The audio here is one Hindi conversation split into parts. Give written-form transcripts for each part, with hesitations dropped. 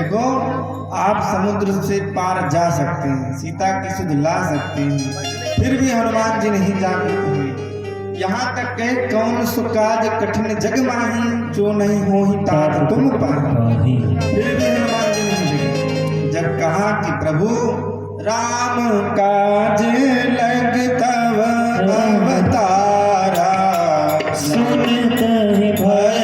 देखो आप समुद्र से पार जा सकते हैं, सीता की सुध ला सकते हैं, फिर भी हनुमान जी नहीं जागृत हुए। यहाँ तक कहे कौन सुकाज कठिन जग माही, जो नहीं हो ही तात तुम पाही, फिर भी हनुमान जी नहीं जगे। जब कहा कि प्रभु राम काज लग तब अवतारा, सुनत ही भय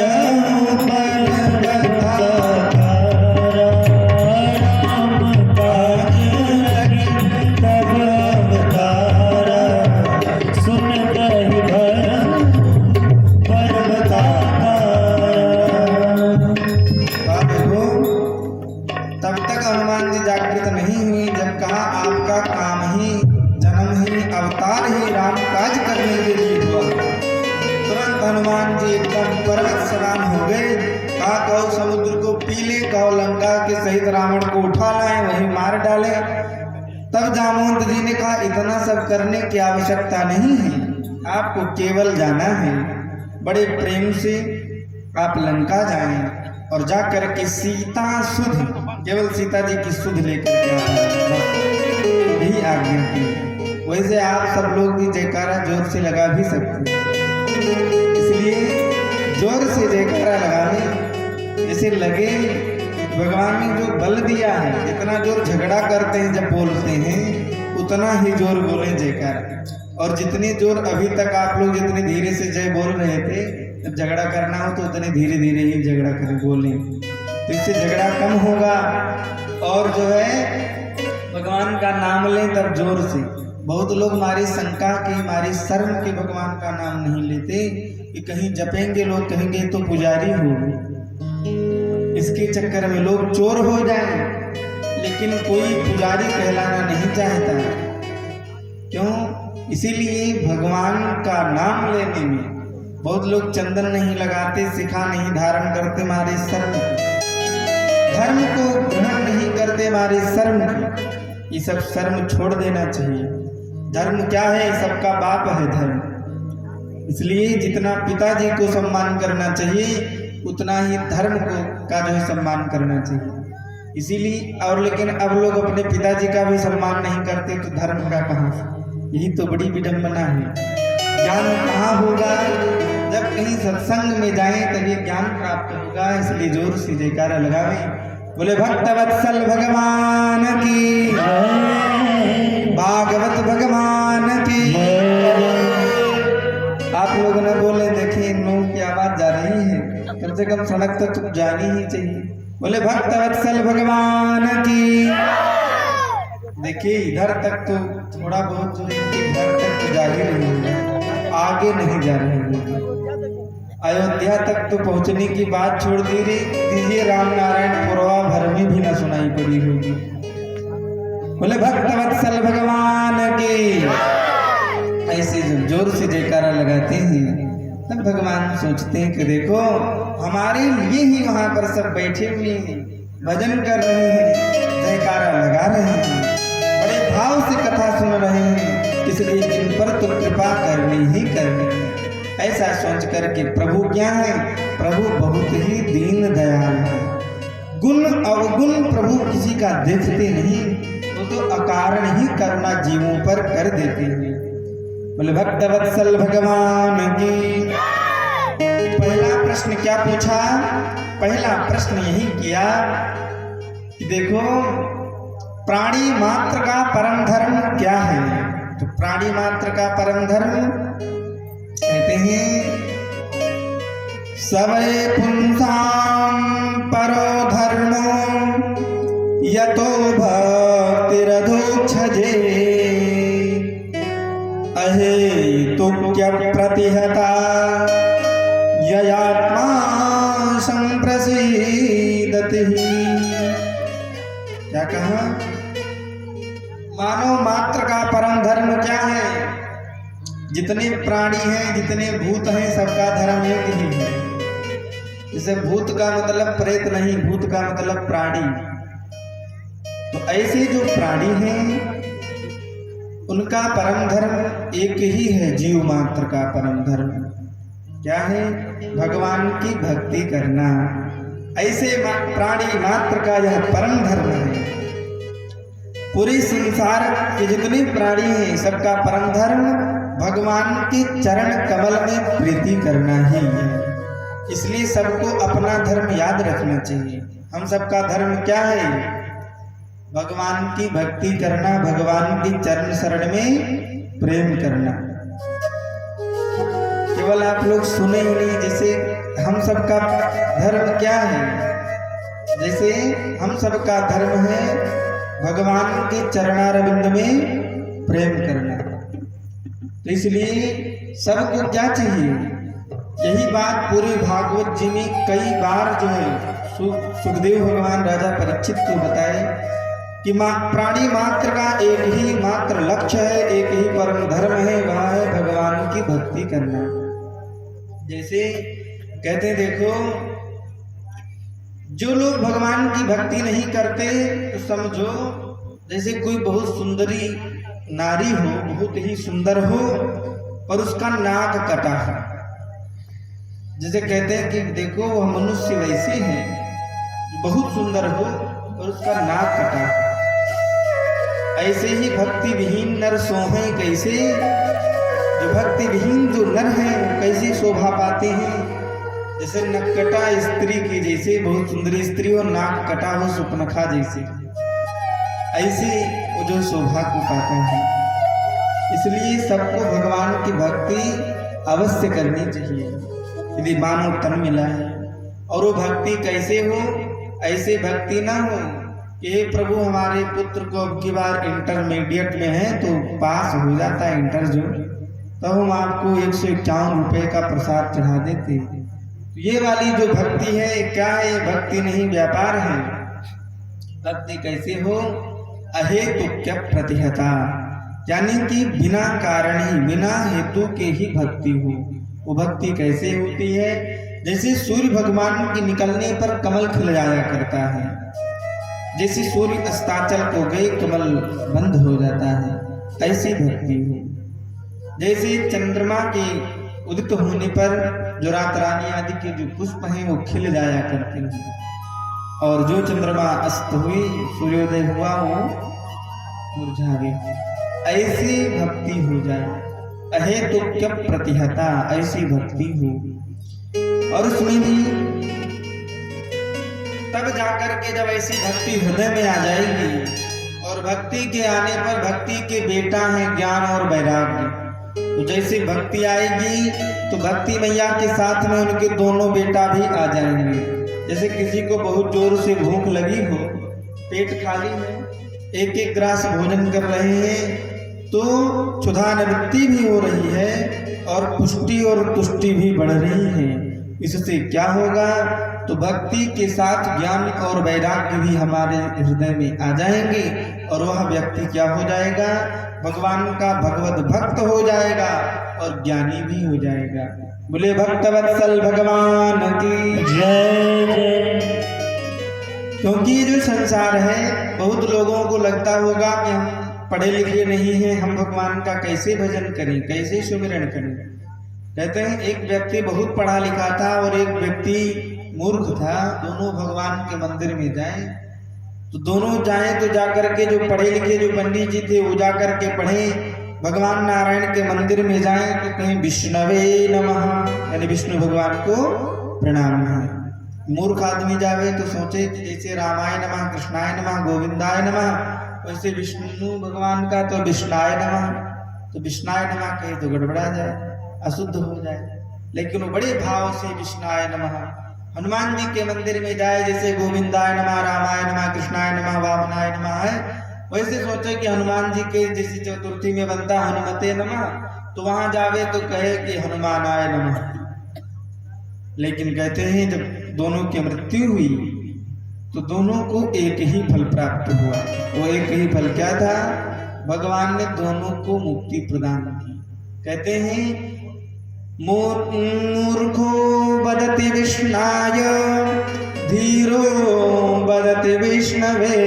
सहित रावण को उठा लाए, वहीं मार डाले। तब जामवंत जी ने कहा इतना सब करने की आवश्यकता नहीं है, आपको केवल जाना है, बड़े प्रेम से आप लंका जाएं और जाकर के सीता सुध, केवल सीता जी की सुध लेकर के आए, यही आज्ञा की। वैसे आप सब लोग भी जयकारा जोर से लगा भी सकते हैं, इसलिए जोर से जयकारा लगाने जैसे लगे भगवान ने जो बल दिया है, इतना जोर झगड़ा करते हैं जब बोलते हैं उतना ही जोर बोले जयकार। और जितनी जोर अभी तक आप लोग जितने धीरे से जय बोल रहे थे, जब झगड़ा करना हो तो उतने धीरे धीरे ही झगड़ा करें बोलें, तो इससे झगड़ा कम होगा। और जो है भगवान का नाम लें तब जोर से। बहुत लोग हमारी शंका की, हमारी शर्म के भगवान का नाम नहीं लेते कि कहीं जपेंगे लोग कहेंगे तो पुजारी हो, इसके चक्कर में लोग चोर हो जाएं, लेकिन कोई पुजारी कहलाना नहीं चाहता। क्यों? इसीलिए भगवान का नाम लेने में बहुत लोग चंदन नहीं लगाते, शिखा नहीं धारण करते हमारे शर्म की, धर्म को ग्रहण नहीं करते हमारे शर्म की। ये सब शर्म छोड़ देना चाहिए। धर्म क्या है? सबका बाप है धर्म। इसलिए जितना पिताजी को सम्मान करना चाहिए उतना ही धर्म को का जो है सम्मान करना चाहिए। इसीलिए और लेकिन अब लोग अपने पिताजी का भी सम्मान नहीं करते, तो धर्म का कहाँ से? यही तो बड़ी विडंबना है। ज्ञान कहाँ होगा? जब कहीं सत्संग में जाएं तभी ज्ञान प्राप्त होगा। इसलिए जोर से जयकारा लगावे, बोले भक्त वत्सल भगवान की, भागवत भगवान की। आप लोग न बोले, देखिए इन लोगों की आवाज जा रही है, कम से कम सड़क तक तो जानी ही चाहिए। बोले भक्त वत्सल भगवान की। देखिए इधर तक तो थोड़ा बहुत जो इधर तक तो जा ही रही है, आगे नहीं जा रहे हैं। अयोध्या तक तो पहुंचने की बात छोड़ दीजिए, राम नारायण पुरवा भर में भी न सुनाई पड़ी होगी। बोले भक्त वत्सल भगवान की। ऐसे जब जोर से जयकारा लगाते हैं तब भगवान सोचते हैं कि देखो हमारे लिए ही वहां पर सब बैठे हुए हैं, भजन कर रहे हैं, जयकारा लगा रहे हैं, बड़े भाव से कथा सुन रहे हैं, इसलिए इन पर तो कृपा करनी ही करनी है। ऐसा सोच करके प्रभु क्या है? प्रभु बहुत ही दीन दयाल है। गुण अवगुण प्रभु किसी का देखते नहीं, वो तो अकारण ही करुणा जीवों पर कर देते हैं। बोले भक्त वत्सल भगवान की। पहला प्रश्न क्या पूछा? पहला प्रश्न यही किया कि देखो प्राणी मात्र का परम धर्म क्या है? तो प्राणी मात्र का परम धर्म कहते हैं सवै पुंसाम परो धर्मो यतो भक्तिरधोक्षजे अहे तुक्य प्रतिहता ययात्मा संप्रसीदति। क्या कहा? मानव मात्र का परम धर्म क्या है? जितने प्राणी हैं, जितने भूत हैं, सबका धर्म एक ही है। जैसे भूत का मतलब प्रेत नहीं, भूत का मतलब प्राणी। तो ऐसे जो प्राणी हैं उनका परम धर्म एक ही है। जीव मात्र का परम धर्म क्या है? भगवान की भक्ति करना, ऐसे प्राणी मात्र का यह परम धर्म है। पूरे संसार के जितने प्राणी हैं सबका परम धर्म भगवान के चरण कमल में प्रीति करना ही है। इसलिए सबको अपना धर्म याद रखना चाहिए। हम सबका धर्म क्या है? भगवान की भक्ति करना, भगवान की चरण शरण में प्रेम करना। केवल आप लोग सुने ही नहीं, जैसे हम सबका धर्म क्या है? जैसे हम सबका धर्म है भगवान के चरणारविंद में प्रेम करना। तो इसलिए सबको क्या चाहिए? यही बात पूरे भागवत जी में कई बार जो है सुखदेव भगवान राजा परीक्षित को बताए कि प्राणी मात्र का एक ही मात्र लक्ष्य है, एक ही परम धर्म है, वह है भगवान की भक्ति करना। जैसे कहते हैं, देखो जो लोग भगवान की भक्ति नहीं करते तो समझो जैसे कोई बहुत सुंदरी नारी हो, बहुत ही सुंदर हो और उसका नाक कटा है। जैसे कहते हैं कि देखो वह मनुष्य वैसे है बहुत सुंदर हो और उसका नाक कटा है। ऐसे ही भक्ति विहीन नर सोहे कैसे, जो भक्ति विहीन जो नर हैं वो कैसे शोभा पाते हैं? जैसे नकटा स्त्री की जैसे बहुत सुंदरी स्त्री और नाक कटा हो सुपनखा जैसे, ऐसे वो जो शोभा को पाता है। इसलिए सबको भगवान की भक्ति अवश्य करनी चाहिए यदि मानव तन मिला है। और वो भक्ति कैसे हो? ऐसे भक्ति ना हो कि प्रभु हमारे पुत्र को अब की बार इंटरमीडिएट में है तो पास हो जाता है इंटर जो, तो हम आपको 151 रुपये का प्रसाद चढ़ा देते। ये वाली जो भक्ति है क्या है? भक्ति नहीं व्यापार है। भक्ति कैसे हो? अहेतुक्य प्रतिहता, यानी कि बिना कारण ही बिना हेतु के ही भक्ति हो। वो भक्ति कैसे होती है? जैसे सूर्य भगवान के निकलने पर कमल खिल जाया करता है, जैसे सूर्य अस्ताचल को गए कमल बंद हो जाता है, ऐसी भक्ति हो। जैसे चंद्रमा के उदित होने पर जो रात रानी आदि के जो पुष्प हैं वो खिल जाया करते हैं, और जो चंद्रमा अस्त हुई सूर्योदय हुआ वो मुरझा गए, ऐसी भक्ति हो जाए। अहेतुक्य प्रतिहता, ऐसी भक्ति हो। और उसमें भी तब जाकर के जब ऐसी भक्ति हृदय में आ जाएगी, और भक्ति के आने पर भक्ति के बेटा है ज्ञान और वैराग्य, तो जैसे भक्ति आएगी तो भक्ति मैया के साथ में उनके दोनों बेटा भी आ जाएंगे। जैसे किसी को बहुत जोर से भूख लगी हो, पेट खाली है, एक एक ग्रास भोजन कर रहे हैं, तो क्षुधा निवृत्ति भी हो रही है और पुष्टि और तुष्टि भी बढ़ रही है। इससे क्या होगा? तो भक्ति के साथ ज्ञान और वैराग्य भी हमारे हृदय में आ जाएंगे, और वह व्यक्ति क्या हो जाएगा? भगवान का भगवत भक्त हो जाएगा और ज्ञानी भी हो जाएगा। बोले भक्तवत्सल भगवान की जय। क्योंकि जो संसार है बहुत लोगों को लगता होगा कि हम पढ़े लिखे नहीं हैं, हम भगवान का कैसे भजन करें, कैसे सुमिरन करें। कहते हैं एक व्यक्ति बहुत पढ़ा लिखा था और एक व्यक्ति मूर्ख था, दोनों भगवान के मंदिर में जाएं, तो दोनों जाएं तो जाकर के जो पढ़े लिखे जो पंडित जी थे वो जाकर के पढ़े भगवान नारायण के मंदिर में जाएं तो कहीं विष्णवे नमः, यानी विष्णु भगवान को प्रणाम है। मूर्ख आदमी जावे तो सोचे कि जैसे रामाय नमः, कृष्णाय नमः, गोविंदाय नमः, वैसे विष्णु भगवान का तो विष्णाय नमः, तो विष्णाय नमः कहे तो गड़बड़ा जाए, अशुद्ध हो जाए। लेकिन वो बड़े भाव से विष्णाय नमः। हनुमान जी के मंदिर में जाए जैसे गोविंदाय नमः, रामाय नमः, कृष्णाय नमः, वामनाय नमः है, वैसे सोचे कि हनुमान जी के जैसे चतुर्थी में बनता हनुमते नमः, तो वहां जावे तो कहे कि हनुमानाय नमः। लेकिन कहते हैं जब दोनों की मृत्यु हुई तो दोनों को एक ही फल प्राप्त हुआ। वो एक ही फल क्या था? भगवान ने दोनों को मुक्ति प्रदान की। कहते हैं मूर्खो वदति विष्णाय, धीरो वदति विष्णवे,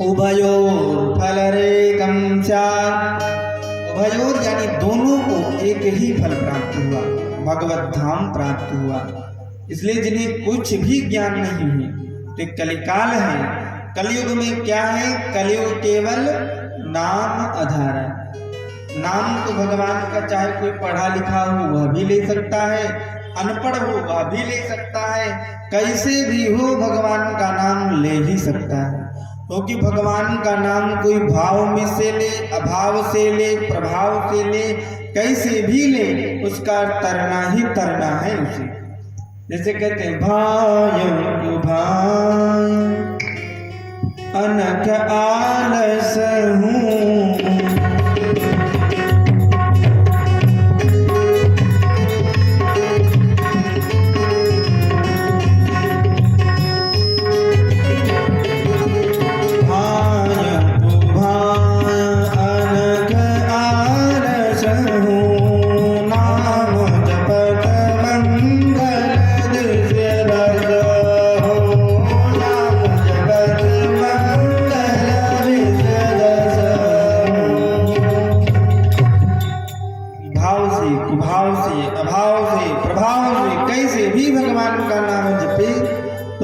उभयोर फलरेकं स्यात्। उभयोर यानी दोनों को एक ही फल प्राप्त हुआ, भगवत धाम प्राप्त हुआ। इसलिए जिन्हें कुछ भी ज्ञान नहीं है, तो कलिकाल है। कलयुग में क्या है? कलयुग केवल नाम आधार है। नाम तो भगवान का चाहे कोई पढ़ा लिखा हो वह भी ले सकता है, अनपढ़ हो वह भी ले सकता है, कैसे भी हो भगवान का नाम ले ही सकता है। क्योंकि भगवान का नाम कोई भाव में से ले, अभाव से ले, प्रभाव से ले, कैसे भी ले, उसका तरना ही तरना है उसे। जैसे कहते हैं भाय भाय अनक आलस हूँ,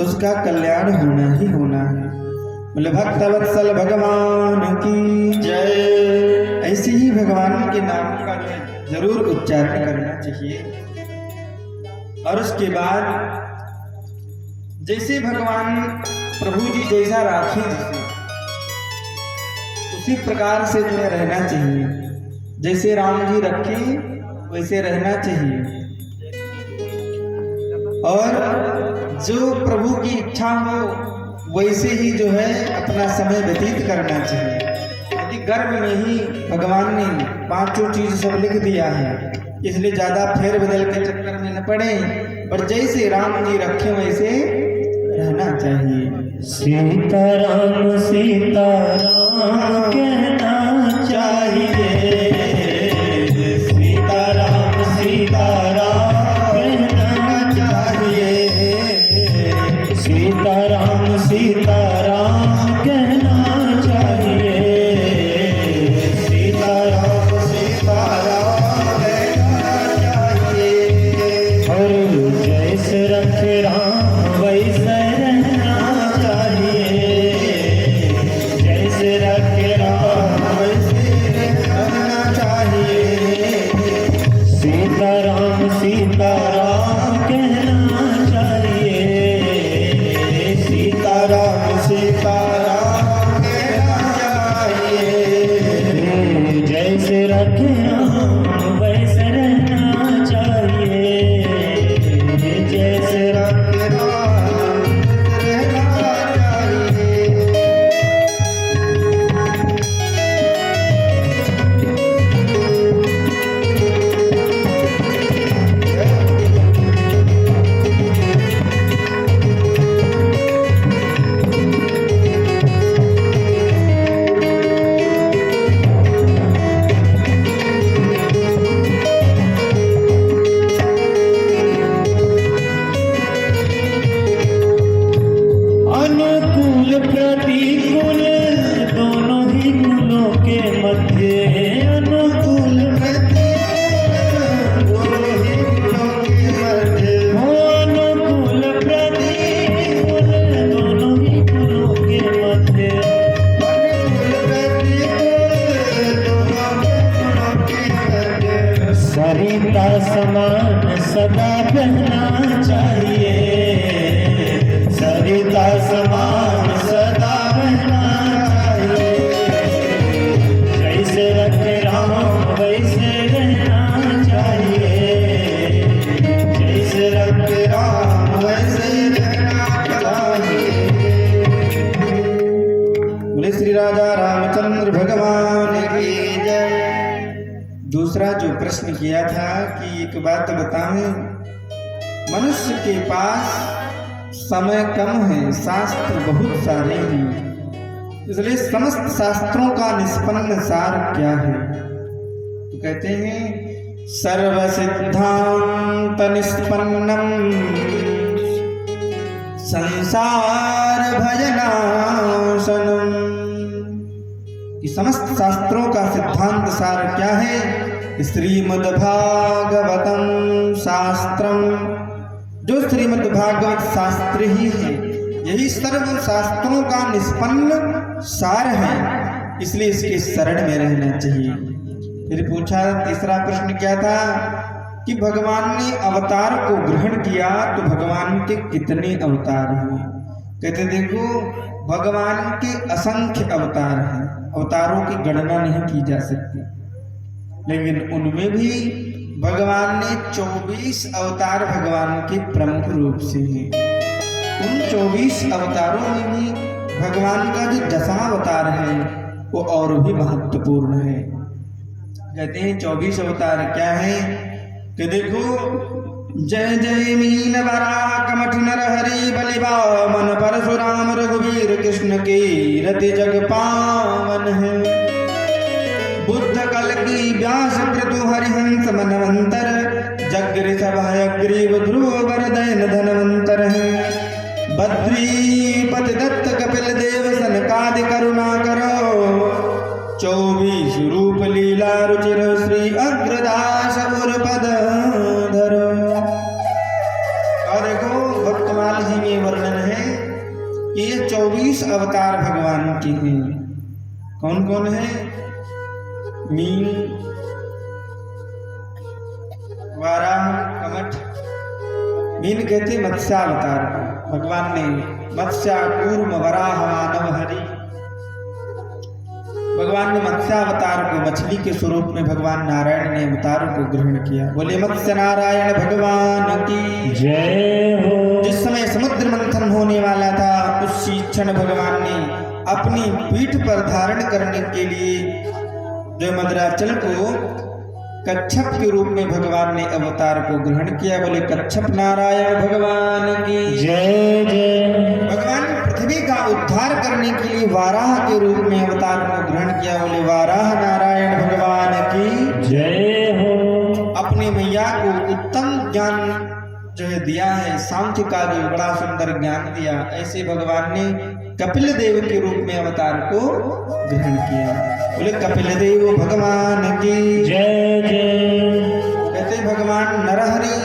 उसका कल्याण होना ही होना है। बोले भक्त वत्सल भगवान की जय। ऐसे ही भगवान के नाम का जरूर उच्चारण करना चाहिए। और उसके बाद जैसे भगवान प्रभु जी जैसा राखी जिसे, उसी प्रकार से जो रहना चाहिए। जैसे राम जी रखे वैसे रहना चाहिए। और जो प्रभु की इच्छा हो वैसे ही जो है अपना समय व्यतीत करना चाहिए। क्योंकि गर्भ में ही भगवान ने पांचों चीज सब लिख दिया है, इसलिए ज्यादा फेर बदल के चक्कर में न पड़े, और जैसे राम जी रखे वैसे रहना चाहिए। सीताराम सीताराम कहना चाहिए, सीताराम सीताराम कहना चाहिए, सीताराम सीताराम कहना चाहिए, सीताराम सीताराम कहना चाहिए। और जैसे रखे राम वैसे रहना चाहिए, जैसे रखे राम वैसे रहना चाहिए, सीताराम सीताराम कहना चाहिए, सीताराम सीताराम कहना चाहिए, जैसे रखे राम वैसे रहना चाहिए, जैसे रखे राम रहना चाहिए। अनुकूल प्रतिकूल दोनों ही कुलों के मध्य, अनुकूल प्रतिकूल दोनों ही कुलों के मध्य, अनुकूल प्रतिकूल दोनों ही कुलों के मध्य, अनुकूल प्रतिकूल दोनों कुलों के मध्य, सरिता समान सदा बहना चाहिए, सरिता समान सदा बहना चाहिए, जैसे रखे राम वैसे रहना चाहिए, जैसे रखे राम वैसे रहना चाहिए। बोले श्री राजा रामचंद्र भगवान की जय। दूसरा जो प्रश्न किया था कि एक बात बताएं, मनुष्य के पास समय कम है, शास्त्र बहुत सारे हैं, इसलिए समस्त शास्त्रों का निष्पन्न सार क्या है? तो कहते हैं सर्व सिद्धांत निष्पन्नम संसार भजनाशनम। कि समस्त शास्त्रों का सिद्धांत सार क्या है? श्रीमद् भागवतम शास्त्रम जो श्रीमद् भागवत शास्त्र ही है, यही सर्व शास्त्रों का निष्पन्न सार है, इसलिए इसके शरण में रहना चाहिए। फिर पूछा, तीसरा प्रश्न क्या था कि भगवान ने अवतार को ग्रहण किया तो भगवान के कितने अवतार हुए? कहते देखो, भगवान के असंख्य अवतार हैं, अवतारों की गणना नहीं की जा सकती, लेकिन उनमें भी भगवान ने 24 अवतार भगवान के प्रमुख रूप से हैं। उन 24 अवतारों में भी भगवान का जो दशावतार है वो और भी महत्वपूर्ण है। कहते हैं 24 अवतार क्या है कि देखो, जय जय मीन वराह कमठ नरहरि बलि वामन परशुराम रघुवीर कृष्ण के रति जग पावन है। बुद्ध कल की व्यास क्रतु हरिहंस मनवंतर जग ऋषभ हयग्रीव ध्रुव वरदैन धनवंतर है। बद्रीपति दत्त कपिल देव सनकादि करुणा करो 24 रूप लीला रुचिर श्री अग्रदास उर्पद धरो। और देखो भक्तमाल जी में वर्णन है कि ये 24 अवतार भगवान के हैं। कौन कौन है? मीन, वाराह, कमठ। मीन कहते मत्स्यावतार, भगवान ने मत्स्य कूर्म वराह मानव हरि, भगवान ने मत्स्यावतार को मछली के स्वरूप में भगवान नारायण ने अवतार को ग्रहण किया। बोले मत्स्य नारायण भगवान की जय हो। जिस समय समुद्र मंथन होने वाला था उसी क्षण भगवान ने अपनी पीठ पर धारण करने के लिए जो मदराचल को कच्छप के रूप में भगवान ने अवतार को ग्रहण किया। बोले कच्छप नारायण भगवान की जय जय। भगवान पृथ्वी का उद्धार करने के लिए वाराह के रूप में अवतार को ग्रहण किया। बोले वाराह नारायण भगवान की जय हो। अपने मैया को उत्तम ज्ञान जो है दिया है, सांख्य का भी बड़ा सुंदर ज्ञान दिया। ऐसे भगवान ने कपिल देव के रूप में अवतार को ग्रहण किया। बोले कपिल देव भगवान की जय जय। कहते भगवान नरहरि,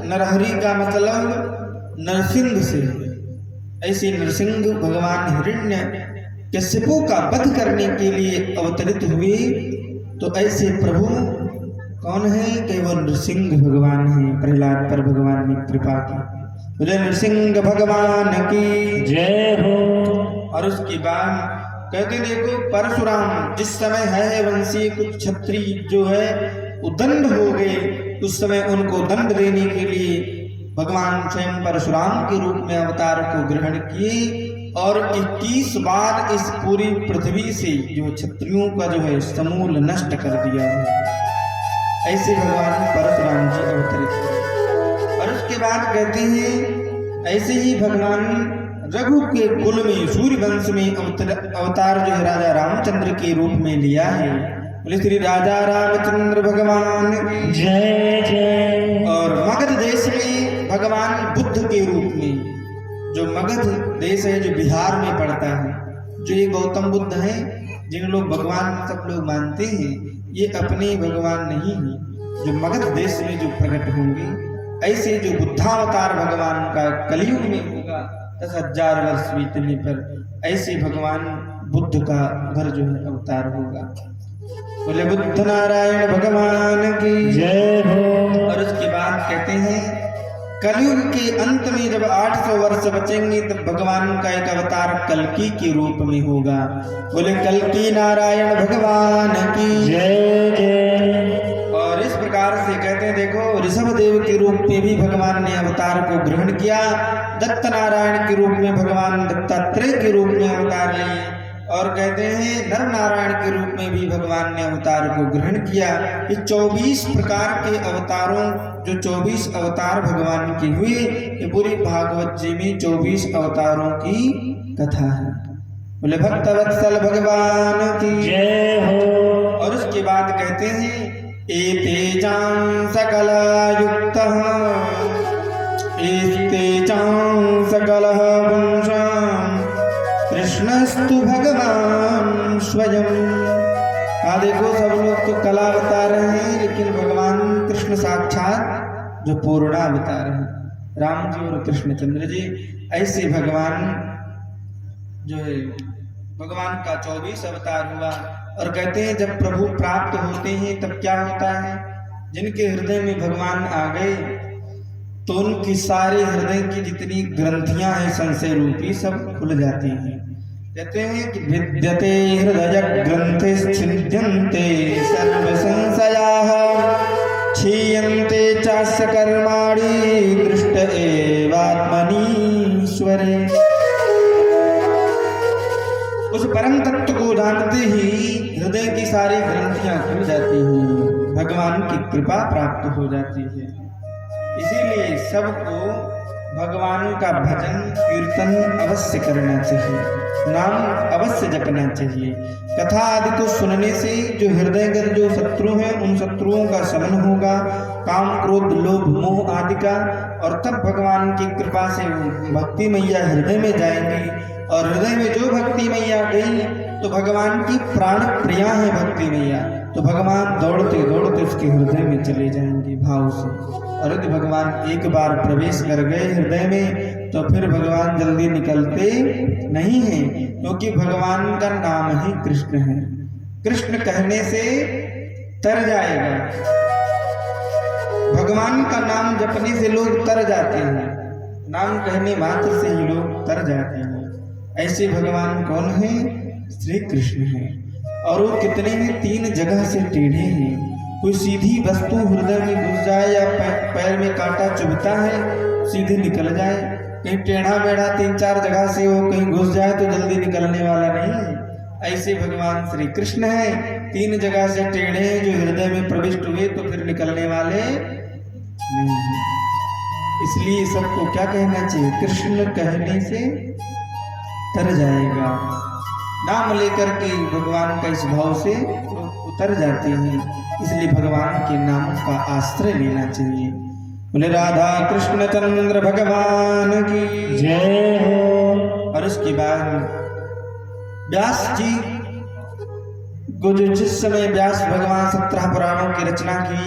नरहरि का मतलब नरसिंह से, ऐसे नरसिंह भगवान हिरण्य कश्यपों का वध करने के लिए अवतरित हुए। तो ऐसे प्रभु कौन है कि वो नरसिंह भगवान है। प्रहलाद पर भगवान ने कृपा की। बोले नरसिंह भगवान की जय हो। और उसके बाद कहते देखो परशुराम जिस समय है वंशीय कुछ क्षत्रिय जो है उदंड हो गए, उस समय उनको दंड देने के लिए भगवान स्वयं परशुराम के रूप में अवतार को ग्रहण किए और 21 बार इस पूरी पृथ्वी से जो क्षत्रियों का जो है समूल नष्ट कर दिया। ऐसे भगवान परशुराम जी अवतरित हुए। और उसके बाद कहते हैं ऐसे ही भगवान रघु के कुल में सूर्य वंश में अवतार जो है राजा रामचंद्र के रूप में लिया है। बोले श्री राजा रामचंद्र भगवान जय जय। और मगध देश में भगवान बुद्ध के रूप में, जो मगध देश है जो बिहार में पड़ता है, जो ये गौतम बुद्ध है जिन लोग भगवान सब लोग मानते हैं, ये अपने भगवान नहीं है, जो मगध देश में जो प्रकट होंगे। ऐसे जो बुद्धावतार भगवान का कलयुग में होगा 10,000 वर्ष बीतने पर, ऐसे भगवान बुद्ध का उधर जो है अवतार होगा। बोले बुद्ध नारायण भगवान की जय हो। और उसके बाद कहते हैं कलयुग के अंत में जब 800 वर्ष बचेंगे तब भगवान का एक अवतार कल्कि के रूप में होगा। बोले कल्कि नारायण भगवान की जय जय। और इस प्रकार से कहते हैं देखो ऋषभ देव के रूप में भी भगवान ने अवतार को ग्रहण किया, दत्त नारायण के रूप में भगवान दत्तात्रेय के रूप में अवतार लिए, और कहते हैं नर नारायण के रूप में भी भगवान ने अवतार को ग्रहण किया। ये 24 प्रकार के अवतारों, जो 24 अवतार भगवान के हुए, ये पूरी भागवत जी में 24 अवतारों की कथा है। बोले भक्तवत्सल भगवान की जय हो। और उसके बाद कहते हैं एतेजां सकलायुक्तः एतेजां सकलः पुंसां कृष्णस्तु भगवान स्वयं। देखो सब लोग तो कला बता रहे हैं, लेकिन भगवान कृष्ण साक्षात जो पूर्णावतार है। राम जी और कृष्णचंद्र जी। ऐसे भगवान जो है भगवान का 24 अवतार हुआ। और कहते हैं जब प्रभु प्राप्त होते हैं तब क्या होता है, जिनके हृदय में भगवान आ गए तो उनकी सारे हृदय की जितनी ग्रंथियां हैं संशय रूपी सब खुल जाती हैं। कहते हैं कि विद्यते हृदय ग्रंथि छिद्यन्ते सर्व संशयाः क्षीयन्ते चास्य कर्माणि दृष्ट एवात्मनीश्वरे। उस परम तत्व को जानते ही हृदय की सारी ग्रंथियां खुल जाती हैं, भगवान की कृपा प्राप्त हो जाती है। इसीलिए सबको भगवान का भजन कीर्तन अवश्य करना चाहिए, नाम अवश्य जपना चाहिए। कथा आदि को सुनने से जो हृदयगत जो शत्रु हैं उन शत्रुओं का शमन होगा, काम क्रोध लोभ मोह आदि का। और तब भगवान की कृपा से भक्ति मैया हृदय में जाएंगी। और हृदय में जो भक्ति मैया गई तो भगवान की प्राण प्रिया है भक्ति मैया, तो भगवान दौड़ते दौड़ते उसके हृदय में चले जाएंगे भाव से। और यदि भगवान एक बार प्रवेश कर गए हृदय में तो फिर भगवान जल्दी निकलते नहीं हैं, क्योंकि भगवान का नाम ही कृष्ण है। कृष्ण कहने से तर जाएगा, भगवान का नाम जपने से लोग तर जाते हैं, नाम कहने मात्र से ही लोग तर जाते हैं। ऐसे भगवान कौन है? श्री कृष्ण है। और वो कितने हैं? 3 जगह से टेढ़े हैं। कोई सीधी वस्तु हृदय में घुस जाए या पैर में कांटा चुभता है सीधे निकल जाए, कहीं टेढ़ा मेढ़ा 3-4 जगह से वो कहीं घुस जाए तो जल्दी निकलने वाला नहीं है। ऐसे भगवान श्री कृष्ण है, 3 जगह से टेढ़े हैं जो हृदय में प्रविष्ट हुए तो फिर निकलने वाले नहीं है। इसलिए सबको क्या कहना चाहिए? कृष्ण कहने से तर जाएगा। नाम लेकर के भगवान का इस भाव से उतर जाते हैं, इसलिए भगवान के नाम का आश्रय लेना चाहिए। बोले राधा कृष्ण चंद्र भगवान की जय हो। और उसके बाद व्यास जी को जिस समय व्यास भगवान 17 पुराणों की रचना की,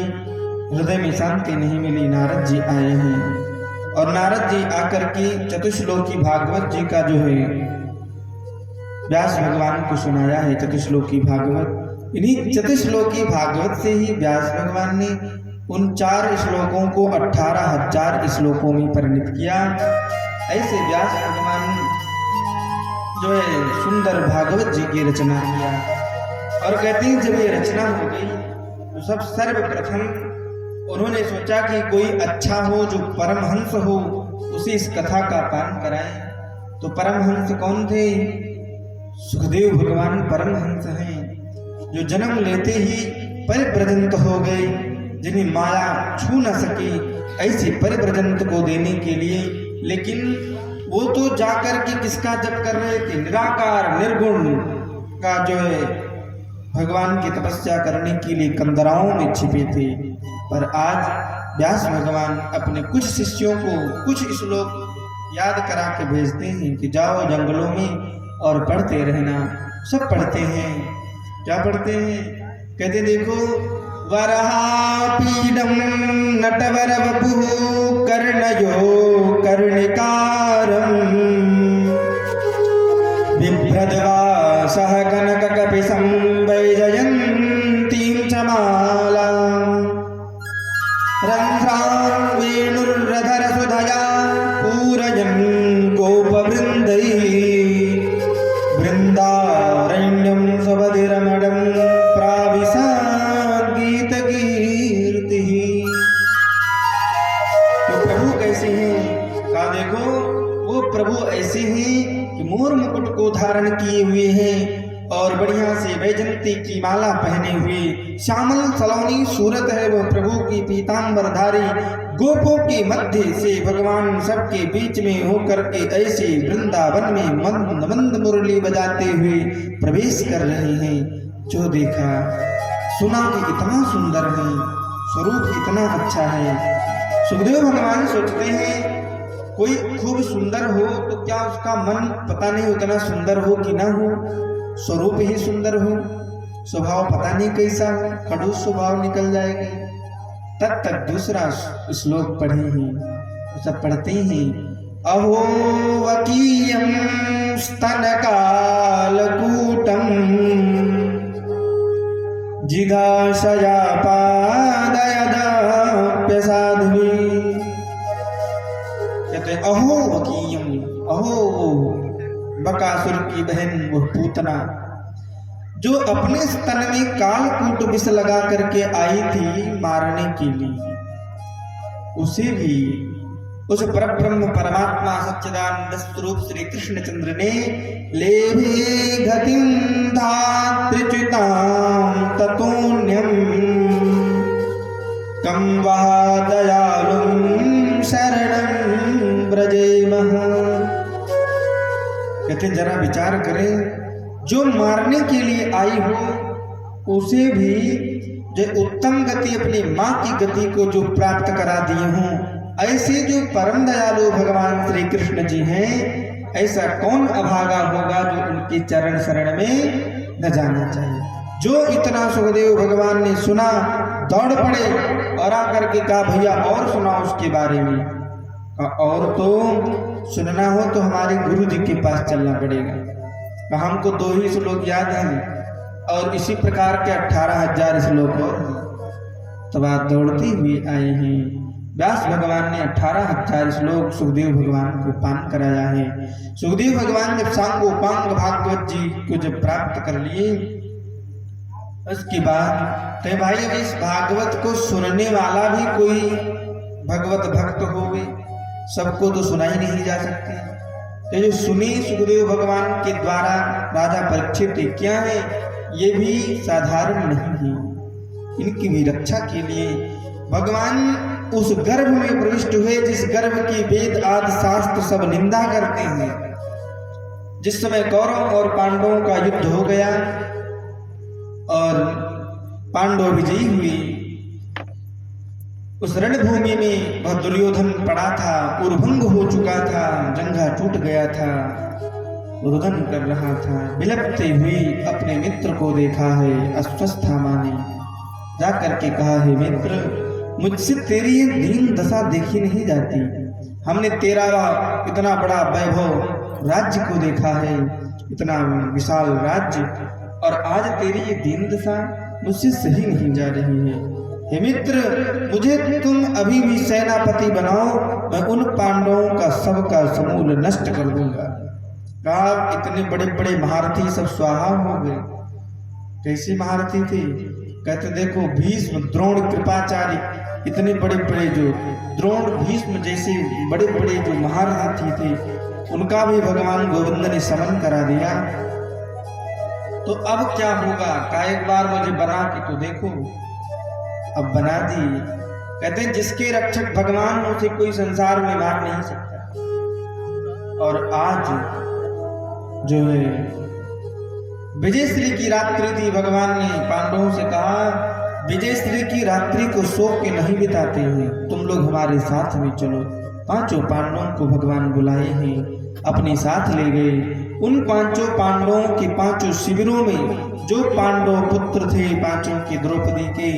हृदय में शांति नहीं मिली, नारद जी आए हैं। और नारद जी आकर के चतुश्लोकी भागवत जी का जो है व्यास भगवान को सुनाया है, चतुश्लोकी भागवत। इन्हीं चतुश्लोकी भागवत से ही व्यास भगवान ने उन 4 श्लोकों को 18,000 श्लोकों में परिणित किया। ऐसे व्यास भगवान जो है सुंदर भागवत जी की रचना किया। और कहते हैं जब ये रचना हो गई तो सब सर्वप्रथम उन्होंने सोचा कि कोई अच्छा हो जो परमहंस हो उसे इस कथा का पान कराएं। तो परमहंस कौन थे? सुखदेव भगवान परमहंस हैं, जो जन्म लेते ही परिव्रजंत हो गए, जिन्हें माया छू न सकी ऐसे परिव्रजंत को देने के लिए। लेकिन वो तो जाकर के किसका जप कर रहे थे? निराकार निर्गुण का जो है भगवान की तपस्या करने के लिए कंदराओं में छिपे थे। पर आज व्यास भगवान अपने कुछ शिष्यों को कुछ श्लोक याद करा के भेजते हैं कि जाओ जंगलों में और पढ़ते रहना। सब पढ़ते हैं। क्या पढ़ते हैं? कहते देखो वरापीडम नटवर वपुः कर्णयो कर्णिकारम् बिभ्रद्वासः कनककपिशं वैजयन्तीं च मालाम् रन्ध्रां वेणुर्रधरसुधया पूरयन् गोपवृन्दैः वृन्दारण्यं स्वबधिरमणं प्राविशात् गीतकीर्तिः। तो प्रभु कैसे हैं? कहा देखो वो प्रभु ऐसे हैं कि मोर मुकुट को धारण किए हुए हैं और बढ़िया से वैजयंती की माला पहने हुए, श्यामल सलोनी सूरत है वह प्रभु की पीतांबरधारी। गोपों के मध्य से भगवान सबके बीच में होकर के ऐसे वृंदावन में मंद मंद मुरली बजाते हुए प्रवेश कर रहे हैं। जो देखा सुना कि इतना सुंदर है, स्वरूप इतना अच्छा है। सुखदेव भगवान सोचते हैं कोई खूब सुंदर हो तो क्या उसका मन पता नहीं उतना सुंदर हो कि ना हो, स्वरूप ही सुंदर हो, स्वभाव पता नहीं कैसा हो, खड़ूस स्वभाव निकल जाएगा। तब तक दूसरा श्लोक पढ़े हैं सब पढ़ते हैं। अहो वकीयं स्तनकालकूटं जिघांसया पादयदाप्यसाध्वी। कहते अहो वकीयम, अहो बकासुर की बहन वो पूतना जो अपने स्तन में कालकूट विष लगा करके आई थी मारने के लिए, उसे भी उस परब्रह्म परमात्मा सच्चिदानंद स्वरूप श्री कृष्णचंद्र ने लेभे गतिं धात्रिच्युतां ततोन्यं कं वः दयालुं शरणं व्रजेमः। कहते जरा विचार करें, जो मारने के लिए आई हो उसे भी जो उत्तम गति अपनी माँ की गति को जो प्राप्त करा दिए हों, ऐसे जो परम दयालु भगवान श्री कृष्ण जी हैं, ऐसा कौन अभागा होगा जो उनके चरण शरण में न जाना चाहिए। जो इतना सुखदेव भगवान ने सुना दौड़ पड़े और आकर के कहा भैया और सुना उसके बारे में। और तो सुनना हो तो हमारे गुरु जी के पास चलना पड़ेगा। हमको 2 ही श्लोक याद हैं और इसी प्रकार के 18,000 श्लोक और तो बात दौड़ती हुई आई हैं। व्यास भगवान ने 18,000 श्लोक सुखदेव भगवान को पान कराया है। सुखदेव भगवान जब सांगोपांग भागवत जी को जब प्राप्त कर लिए, उसके बाद कहे भाई अब इस भागवत को सुनने वाला भी कोई भगवत भक्त होवे, सबको तो सुनाई नहीं जा सकती। तो जो सुनी सुखदेव भगवान के द्वारा राजा परीक्षित क्या है, ये भी साधारण नहीं है। इनकी भी रक्षा के लिए भगवान उस गर्भ में प्रविष्ट हुए जिस गर्भ की वेद आदि शास्त्र सब निंदा करते हैं। जिस समय कौरव और पांडवों का युद्ध हो गया और पांडव विजयी हुए, उस रणभूमि में वह दुर्योधन पड़ा था, उर्भंग हो चुका था, जंघा टूट गया था, रुदन कर रहा था, विलपते हुए अपने मित्र को देखा है। अश्वस्थामा ने जाकर के कहा है मित्र, मुझसे तेरी ये दीन दशा देखी नहीं जाती। हमने तेरा इतना बड़ा वैभव राज्य को देखा है, इतना विशाल राज्य, और आज तेरी ये दीन दशा मुझसे सही नहीं जा रही है। हे मित्र, मुझे तुम अभी भी सेनापति बनाओ, मैं उन पांडवों का सबका समूल नष्ट कर दूंगा। कहा इतने बड़े बड़े महारथी सब स्वाहा हो गए। कैसे महारथी थे? कहते देखो भीष्म, द्रोण, कृपाचार्य, इतने बड़े बड़े जो द्रोण, भीष्म जैसे बड़े बड़े जो महारथी थे, उनका भी भगवान गोविंद ने समन करा दिया। तो अब क्या होगा? का एक बार मुझे बना के तो देखो। अब बना दी। कहते हैं जिसके रक्षक भगवान उसे कोई संसार में मार नहीं सकता। और आज जो है विजयश्री की रात्रि थी, भगवान ने पांडवों से कहा विजयश्री की रात्रि को सो के नहीं बिताते हैं, तुम लोग हमारे साथ में चलो। 5 पांडवों को भगवान बुलाए हैं, अपने साथ ले गए। उन 5 पांडवों के 5 शिविरों में जो पांडव पुत्र थे 5 के द्रौपदी के,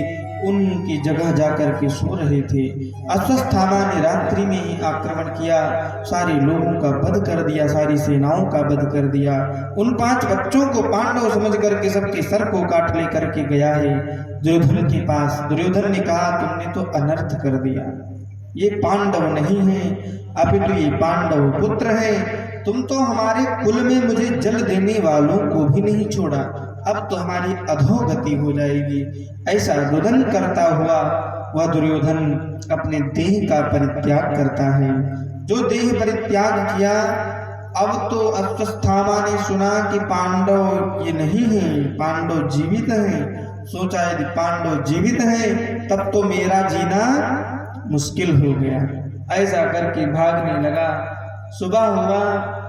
उनकी जगह जाकर के सो रहे थे। अश्वस्थामा ने रात्रि में ही आक्रमण किया, सारे लोगों का वध कर दिया, सारी सेनाओं का वध कर दिया। उन 5 बच्चों को पांडव समझ करके सबके सर को काट ले करके गया है दुर्योधन के पास। दुर्योधन ने कहा तुमने तो अनर्थ कर दिया, ये पांडव नहीं है, अपितु ये पांडव पुत्र है। तुम तो हमारे कुल में मुझे जल देने वालों को भी नहीं छोड़ा, अब तो हमारी अधोगति हो जाएगी। ऐसा रुदन करता हुआ वह दुर्योधन अपने देह का परित्याग करता है। जो देह परित्याग किया, अब तो अश्वस्थामा ने सुना कि पांडव ये नहीं है, पांडव जीवित हैं। सोचा यदि पांडव जीवित हैं तब तो मेरा जीना मुश्किल हो गया। ऐसा करके भागने लगा। सुबह हुआ,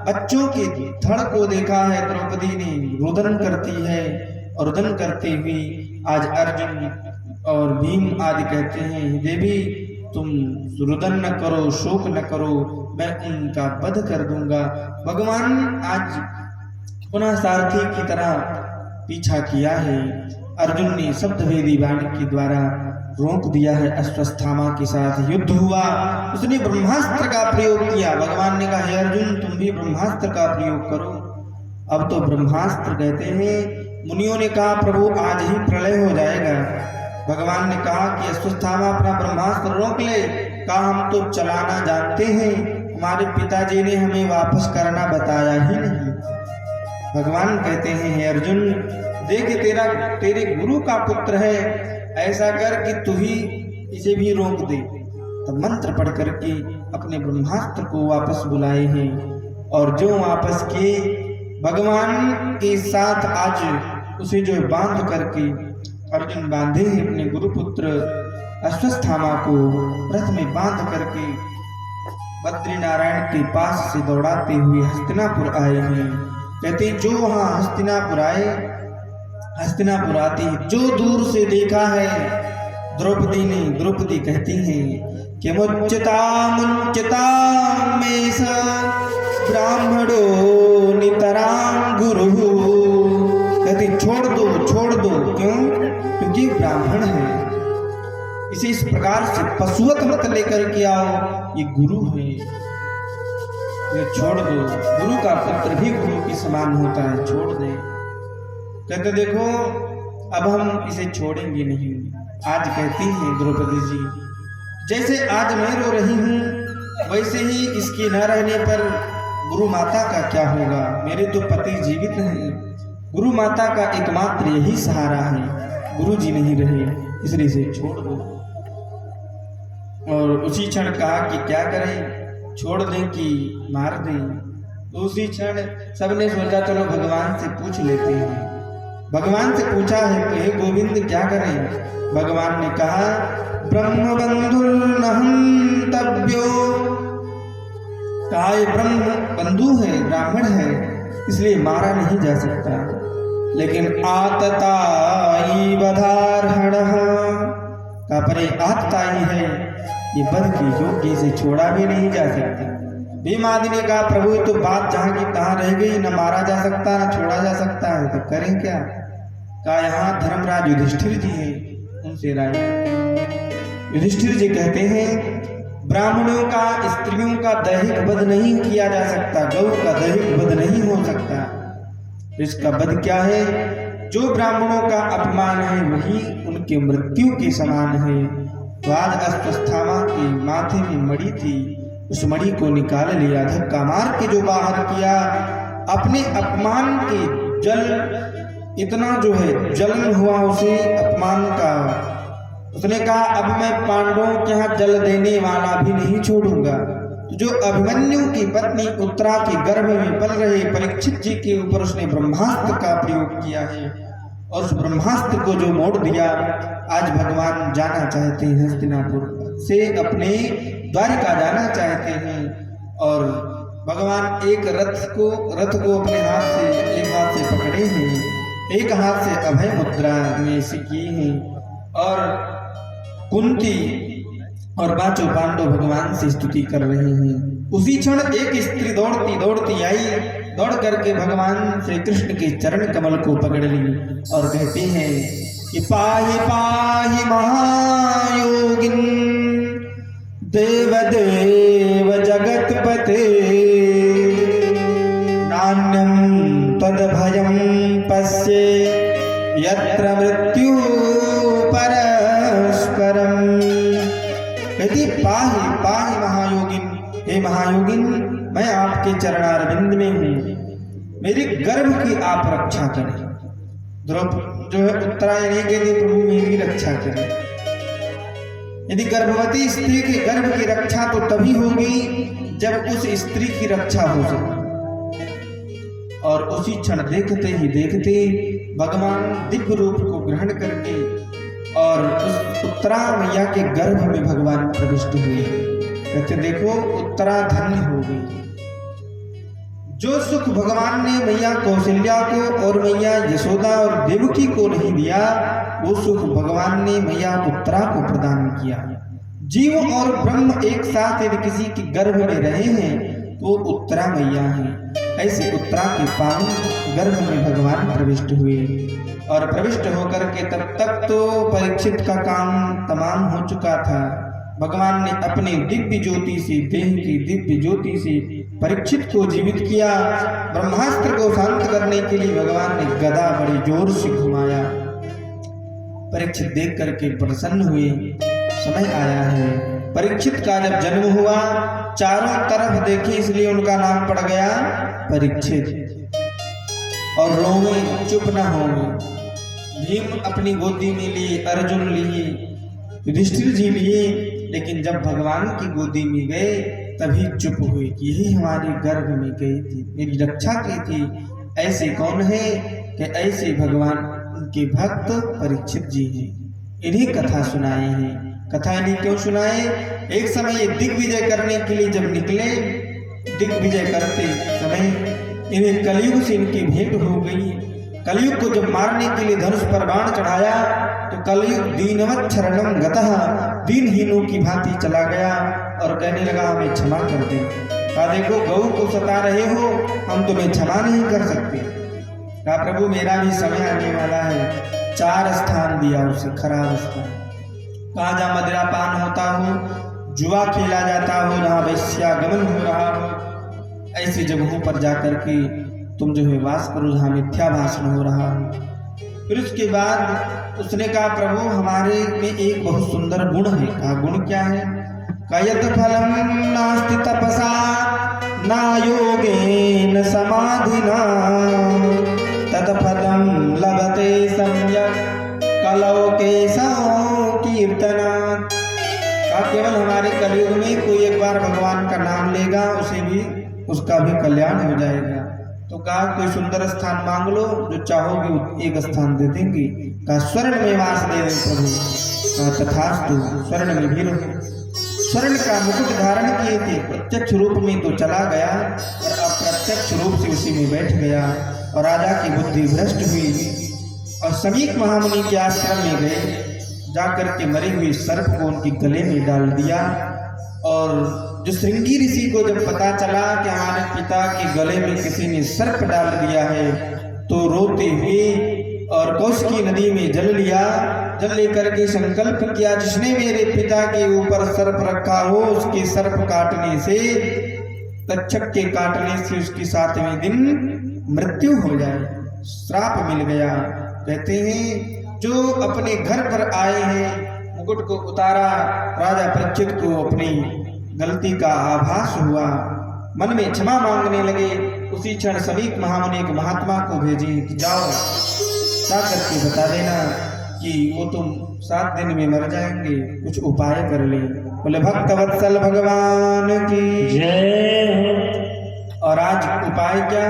बच्चों के धड़ को देखा है, द्रौपदी ने रुदन करती है, और रुदन करते हुए आज अर्जुन और भीम आदि कहते हैं देवी तुम रुदन न करो, शोक न करो, मैं उनका वध कर दूंगा। भगवान आज पुनः सारथी की तरह पीछा किया है। अर्जुन ने शब्दभेदी बाण के द्वारा रोक दिया है। अश्वत्थामा के साथ युद्ध हुआ, उसने ब्रह्मास्त्र का प्रयोग किया। भगवान ने कहा, हे अर्जुन, तुम भी ब्रह्मास्त्र का प्रयोग करो। अब तो ब्रह्मास्त्र कहते हैं, मुनियों ने कहा, प्रभु आज ही प्रलय हो जाएगा। भगवान ने कहा कि अश्वत्थामा अपना ब्रह्मास्त्र रोक ले। कहा, हम तो चलाना जानते हैं, हमारे पिताजी ने हमें वापस करना बताया ही नहीं। भगवान कहते हैं, हे अर्जुन, देख तेरे गुरु का पुत्र है, ऐसा कर कि तू ही इसे भी रोक दे। तब मंत्र पढ़ करके अपने ब्रह्मास्त्र को वापस बुलाए हैं, और जो वापस किए भगवान के साथ आज उसे जो बांध करके अर्जुन बांधे हैं अपने गुरुपुत्र अश्वत्थामा को रथ में बांध करके बद्री नारायण के पास से दौड़ाते हुए हस्तिनापुर आए हैं। कहते जो वहां हस्तिनापुर आए, हस्तिनापुर आते जो दूर से देखा है द्रौपदी ने, द्रौपदी कहती हैं कि मुच्यता मुच्यता में स ब्राह्मणो नितरां गुरु। कहती छोड़ दो, क्यों? क्योंकि ब्राह्मण है, इसे इस प्रकार से पशुवत मत लेकर के आओ, ये गुरु है, ये छोड़ दो। गुरु का पुत्र भी गुरु के समान होता है, छोड़ दे। कहते देखो अब हम इसे छोड़ेंगे नहीं। आज कहती हैं द्रौपदी जी, जैसे आज मैं रो रही हूँ वैसे ही इसके न रहने पर गुरु माता का क्या होगा? मेरे तो पति जीवित हैं, गुरु माता का एकमात्र यही सहारा है, गुरु जी नहीं रहे, इसलिए इसे छोड़ दो। और उसी क्षण कहा कि क्या करें, छोड़ दें कि मार दें? तो उसी क्षण सबने सोचा चलो भगवान से पूछ लेते हैं। भगवान से पूछा है कि हे गोविंद क्या करें? भगवान ने कहा, ब्रह्म बंधुर्न हन्तव्यो। कहा ये ब्रह्म बंधु है, ब्राह्मण है, इसलिए मारा नहीं जा सकता। लेकिन आतताई वधार्हणः, का परे आतताई है, ये बध के योग्य से छोड़ा भी नहीं जा सकता। भीम आदि ने कहा, प्रभु तो बात जहाँ की तहाँ रह गई, न मारा जा सकता न छोड़ा जा सकता है, तो करें क्या? कहा यहाँ धर्मराज युधिष्ठिर जी हैं, उनसे राय। युधिष्ठिर जी कहते हैं, ब्राह्मणों का स्त्रियों का दैहिक वध नहीं किया जा सकता, गौ का दैहिक वध नहीं हो सकता। इसका वध क्या है? जो ब्राह्मणों का अपमान है वही उनके मृत्यु के समान है। तो आज अश्वत्थामा के माथे में मणि थी, उस मणि को निकाल लिया, धक्का मार के जो बाहर किया, अपने अपमान के जल इतना जो है जलन हुआ उसे अपमान का। उसने कहा अब मैं पांडवों के यहाँ जल देने वाला भी नहीं छोड़ूंगा। तो जो अभिमन्यु की पत्नी उत्तरा के गर्भ में पल रहे परीक्षित जी के ऊपर उसने ब्रह्मास्त्र का प्रयोग किया है, और उस ब्रह्मास्त्र को जो मोड़ दिया, आज भगवान जाना चाहते हैं हस्तिनापुर से, अपने द्वारिका जाना चाहते हैं। और भगवान एक रथ को अपने हाथ से, एक हाथ से पकड़े हैं, एक हाथ से अभय मुद्रा में से किए हैं, और कुंती और पांचों पांडव भगवान से स्तुति कर रहे हैं। उसी क्षण एक स्त्री दौड़ती आई, दौड़ करके भगवान श्री कृष्ण के चरण कमल को पकड़ ली और कहते हैं कि पाहि पाहि महायोगिन देवदेव जगतपते, नान्यं तद्भयं पश्ये यत्र मृत्यु परस्परम। कहती पाहि पाहि महायोगिन, हे महायोगिन, मैं आपके चरणारविंद में हूँ, मेरे गर्भ की आप रक्षा करें। द्रौपदी जो है उत्तरायणी के लिए प्रभु मेरी रक्षा करें। यदि गर्भवती स्त्री के गर्भ की रक्षा तो तभी होगी जब उस स्त्री की रक्षा हो सके। और उसी क्षण देखते ही देखते भगवान दिव्य रूप को ग्रहण करके और उस उत्तरा मैया के गर्भ में भगवान प्रविष्ट हुए। कहते देखो उत्तरा धन्य हो गई। जो सुख भगवान ने मैया कौशल्या को और मैया यशोदा और देवकी को नहीं दिया, वो सुख भगवान ने मैया उत्तरा को प्रदान किया। जीव और ब्रह्म एक साथ यदि किसी के गर्भ में रहे हैं वो उत्तरा मैया हैं। ऐसे उत्तरा के पावन गर्भ में भगवान प्रविष्ट हुए और प्रविष्ट होकर के तब तक तो परीक्षित का काम तमाम हो चुका था। भगवान ने अपने दिव्य ज्योति से, देह की दिव्य ज्योति से परीक्षित को जीवित किया। ब्रह्मास्त्र को शांत करने के लिए भगवान ने गदा बड़ी जोर से घुमाया। परीक्षित देख करके प्रसन्न हुए। समय आया है परीक्षित का जब जन्म हुआ, चारों तरफ देखे इसलिए उनका नाम पड़ गया परीक्षित। और रोवे चुप न होवे। भीम अपनी गोदी में लिए, अर्जुन लिए, युधिष्ठिर जी लिए, लेकिन जब भगवान की गोदी में गए तभी चुप हुए कि यही हमारे गर्भ में गई थी, मेरी रक्षा की थी। ऐसे कौन है कि ऐसे भगवान के भक्त परीक्षित जी हैं। इन्हीं कथा सुनाए हैं। कथा इन्हीं क्यों सुनाए? एक समय ये दिग्विजय करने के लिए जब निकले, दिग्विजय करते समय इन्हें कलयुग से इनकी भेंट हो गई। कलयुग को जब मारने के लिए धनुष पर बाण चढ़ाया तो कलयुग दीनवत् शरणम गतः, दीनहीनों की भांति चला गया और कहने लगा हमें क्षमा कर दे। कहा देखो गऊ को सता रहे हो, हम तुम्हें क्षमा नहीं कर सकते। कहा प्रभु मेरा भी समय आने वाला है। 4 स्थान दिया उसे, खराब स्थान। कहा जहाँ मदिरापान होता हो, जुआ खेला जाता हो, जहाँ वैश्यागमन हो रहा हो, ऐसी जगहों पर जाकर के तुम जो है वास करो जहाँ मिथ्या भाषण हो रहा हो। फिर उसके बाद उसने कहा प्रभु हमारे में एक बहुत सुंदर गुण है। कहा गुण क्या है? कयत फलम नास्ति तपसा ना योगेन समाधिना तत्फलम लभते सम्यक कलौ केशव कीर्तनात्। कहा केवल हमारे कलयुग में कोई एक बार भगवान का नाम लेगा उसे भी, उसका भी कल्याण हो जाएगा। तो कहा कोई सुंदर स्थान मांग लो, जो चाहोगे एक स्थान दे देंगे। कहा स्वर्ण में वास दे दें प्रभु। कहा तथास्तु, स्वर्ण में भी रहो। स्वर्ण का मुकुट धारण किए थे, प्रत्यक्ष रूप में तो चला गया और अप्रत्यक्ष रूप से उसी में बैठ गया और राजा की बुद्धि भ्रष्ट हुई और समीक महामुनि के आश्रम में गए। जाकर के मरे हुए सर्प को उनके गले में डाल दिया और जो श्रृंगी ऋषि को जब पता चला कि हमारे पिता के गले में किसी ने सर्प डाल दिया है तो रोते हुए और कौशिकी नदी में जल लिया। जल लेकर के संकल्प किया जिसने मेरे पिता के ऊपर सर्प रखा हो उसके सर्प काटने से, तक्षक के काटने से उसकी 7वें दिन मृत्यु हो जाए। श्राप मिल गया। कहते हैं जो अपने घर पर आए हैं, मुकुट को उतारा, राजा परीक्षित को अपनी गलती का आभास हुआ, मन में क्षमा मांगने लगे। उसी क्षण समीक महामुनि एक महात्मा को भेजे कि जाओ जा करके बता देना कि वो तुम 7 दिन में मर जाएंगे, कुछ उपाय कर ले। बोले भक्तवत्सल भगवान की जय। और आज उपाय क्या?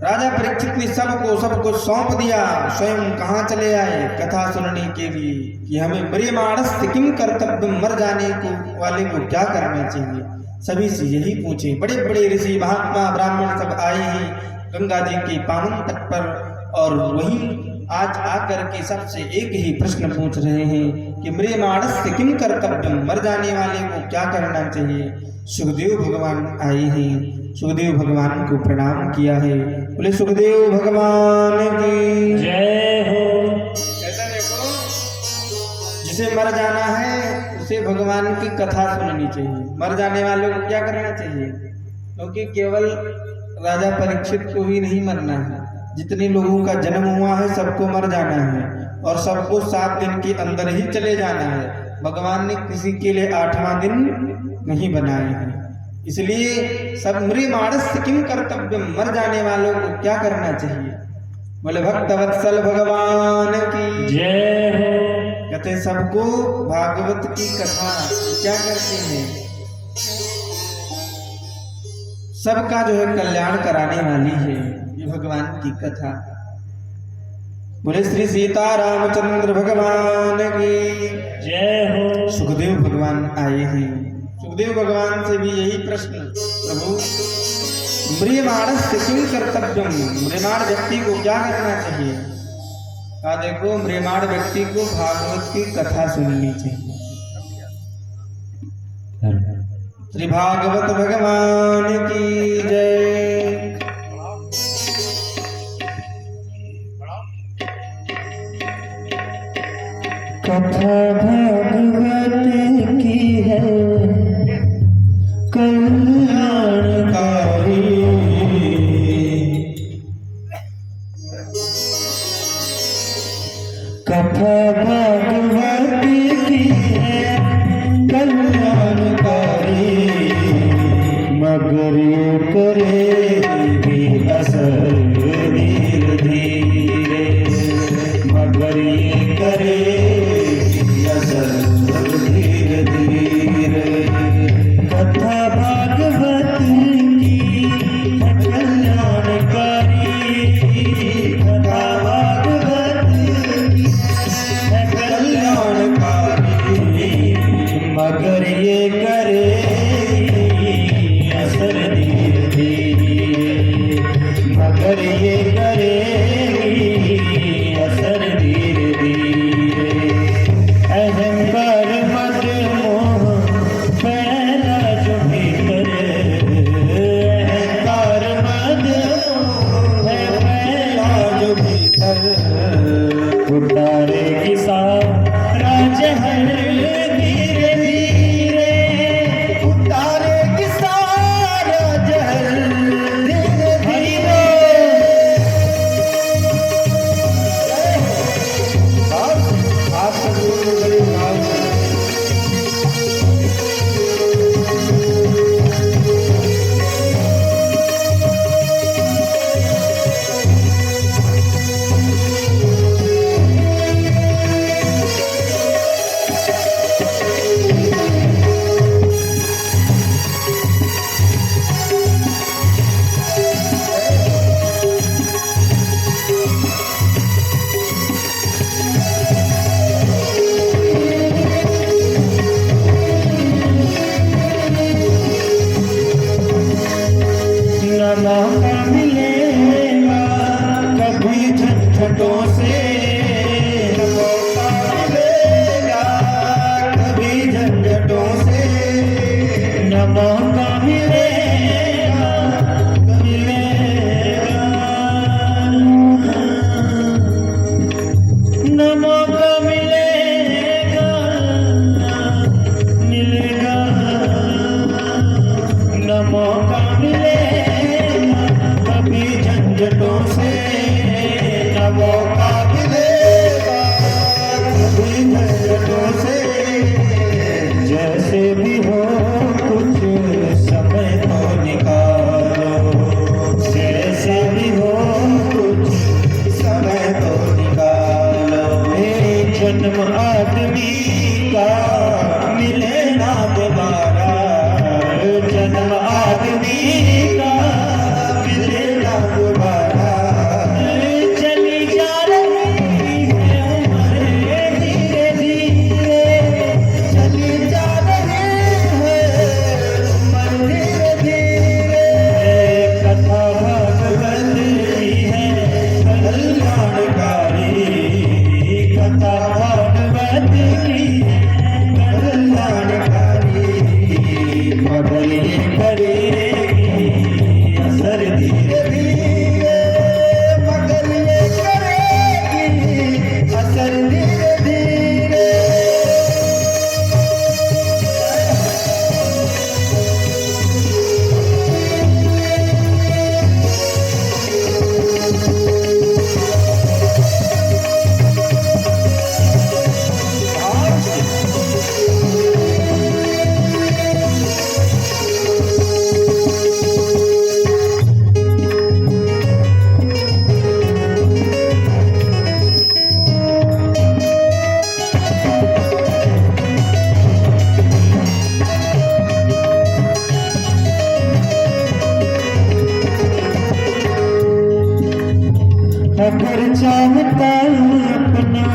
राजा परीक्षित ने सबको सौंप दिया, स्वयं कहाँ चले आए कथा सुनने के लिए कि हमें म्रियमाणस्य किम कर्तव्य, मर जाने को वाले को क्या करना चाहिए। सभी से यही पूछे। बड़े बड़े ऋषि महात्मा ब्राह्मण सब आए हैं गंगा जी के पावन तट पर और वही आज आकर के सबसे एक ही प्रश्न पूछ रहे हैं कि म्रियमाणस्य किम कर्तव्य, मर जाने वाले को क्या करना चाहिए। सुखदेव भगवान आए हैं, सुखदेव भगवान को प्रणाम किया है। बोले सुखदेव भगवान की जय हो। ऐसा देखो जिसे मर जाना है उसे भगवान की कथा सुननी चाहिए। मर जाने वालों को क्या करना चाहिए? क्योंकि केवल राजा परीक्षित को ही नहीं मरना है, जितने लोगों का जन्म हुआ है सबको मर जाना है और सबको 7 दिन के अंदर ही चले जाना है। भगवान ने किसी के लिए 8वां दिन नहीं बनाए हैं। इसलिए सब म्रियमाणस्य किम कर्तव्य, मर जाने वालों को क्या करना चाहिए। बोले भक्तवत्सल भगवान की जय हो। कहते सबको भागवत की कथा क्या करते हैं, सबका जो है कल्याण कराने वाली है ये भगवान की कथा। बोले श्री सीता रामचंद्र भगवान की जय हो। सुखदेव भगवान आए हैं। सुखदेव भगवान से भी यही प्रश्न, प्रभु म्रियमाणस्य किम कर्तव्यम, म्रियमाण व्यक्ति को क्या करना चाहिए। कहा देखो म्रियमाण व्यक्ति को भागवत की कथा सुननी चाहिए। श्री भागवत भगवान की जय। कथा भागवत की है कल्याणकारी, कथा भागवत की है कल्याणकारी, मगर ये करेगी असर धीरे धीरे, मगर ये करेगी असर धीरे धीरे। कथा भागवत की है कल्याणकारी, कथा भागवत की है कल्याणकारी, मगर ये करेगी असर धीरे धीरे, मगर ये करेगी असर धीरे धीरे। अहंकार मद मोह फैला जो भीतर, अहंकार मद मोह फैला जो भीतर, उतारेगी सारा जहर धीरे धीरे, उतारेगी सारा जहर धीरे धीरे। आप सभी को बड़ी भाव से मौका मिलेगा कभी झटपटों से, मौका मिलेगा कभी झंझटों से, न मौका मिलेगा मिलेगा, न मौका मिलेगा मिलेगा, न मौका मिलेगा कभी झंझटों से, न मौका मिलेगा कभी झंझटों से। जैसे भी हो कुछ समय तो निकालो, जैसे भी हो कुछ समय तो निकालो। एक जन्म आदमी का मिले ना दोबारा, जन्म आदमी का मिले ना दोबारा। चली जा रही है उम्र धीरे धीरे, चली जा रही है उम्र धीरे धीरे। कथा भागवत की है कल्याणकारी, कथा भागवत की है कल्याणकारी, मगर ये करेगी असर धीरे धीरे, मगर ये करेगी असर धीरे धीरे। अगर चाहता अपना,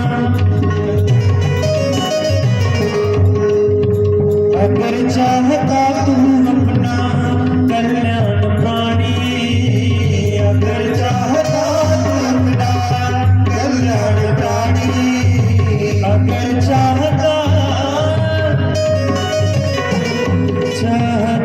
अगर चाहता तू अपना कल्याण प्राणी, अगर चाहता तू अपना कल्याण प्राणी, अगर चाहता चाहता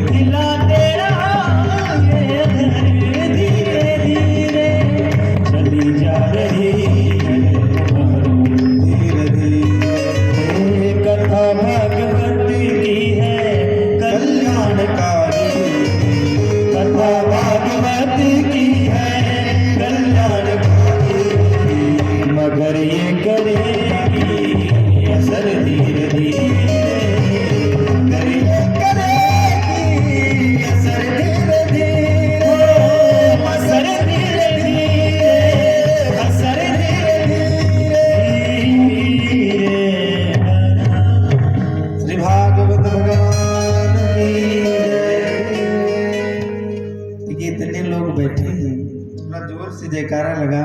हिलाते रहो ये धीरे धीरे चली जा रही है धीरे धीरे कथा भागवत की है कल्याणकारी कथा भागवत की है कल्याणकारी मगर ये करेगी असर धीरे धीरे मगर ये करेगी असर धीरे धीरे असर धीरे धीरे असर धीरे धीरे श्री भागवत भगवान की जय। देखिए इतने लोग बैठे हैं, थोड़ा जोर से जयकारा लगा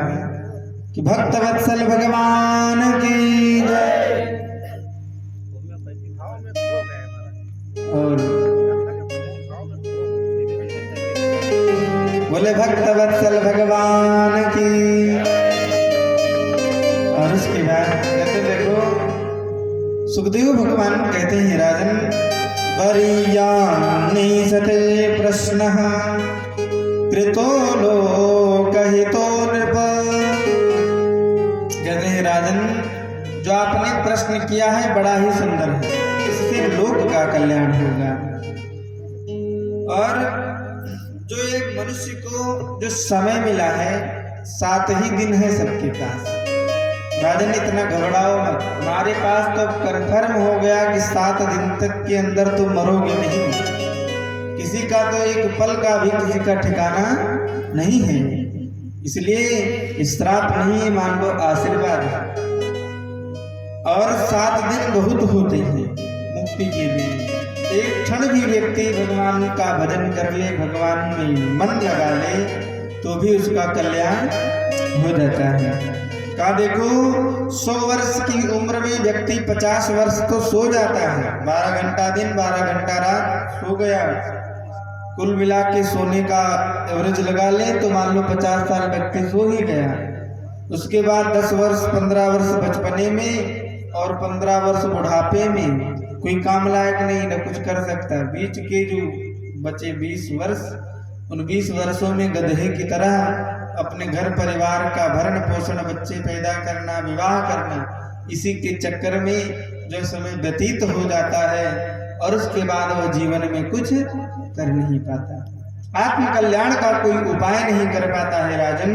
कि भक्त वत्सल भगवान की जय। और बोले भक्त वत्सल भगवान की। और उसके बाद कहते देखो सुखदेव भगवान कहते हैं राजन वरीयानि सते प्रश्नः कृतो लोकहितो नृप। कहते हैं राजन जो आपने प्रश्न किया है बड़ा ही सुंदर है, इससे लोक का कल्याण होगा। और जो एक मनुष्य को जो समय मिला है 7 ही दिन है सबके पास। राजन इतना घबराओ मत, हमारे पास तो कन्फर्म हो गया कि 7 दिन तक के अंदर तुम मरोगे नहीं। किसी का तो एक पल का भी किसी का ठिकाना नहीं है, इसलिए श्राप नहीं है, मान लो आशीर्वाद है। और 7 दिन बहुत होते हैं मुक्ति के लिए। एक क्षण भी व्यक्ति भगवान का भजन कर ले, भगवान में मन लगा ले, तो भी उसका कल्याण हो जाता है। कहा देखो 100 वर्ष की उम्र में व्यक्ति 50 वर्ष तो सो जाता है, 12 घंटा दिन 12 घंटा रात सो गया। कुल मिला के सोने का एवरेज लगा ले तो मान लो 50 साल व्यक्ति सो ही गया। उसके बाद 10 वर्ष 15 वर्ष बचपने में और 15 वर्ष बुढ़ापे में कोई काम लायक नहीं, न कुछ कर सकता। बीच के जो बचे 20 वर्ष, उन 20 वर्षों में गधे की तरह अपने घर परिवार का भरण पोषण, बच्चे पैदा करना, विवाह करना, इसी के चक्कर में जो समय व्यतीत हो जाता है और उसके बाद वो जीवन में कुछ कर नहीं पाता, आत्म कल्याण का कोई उपाय नहीं कर पाता है। राजन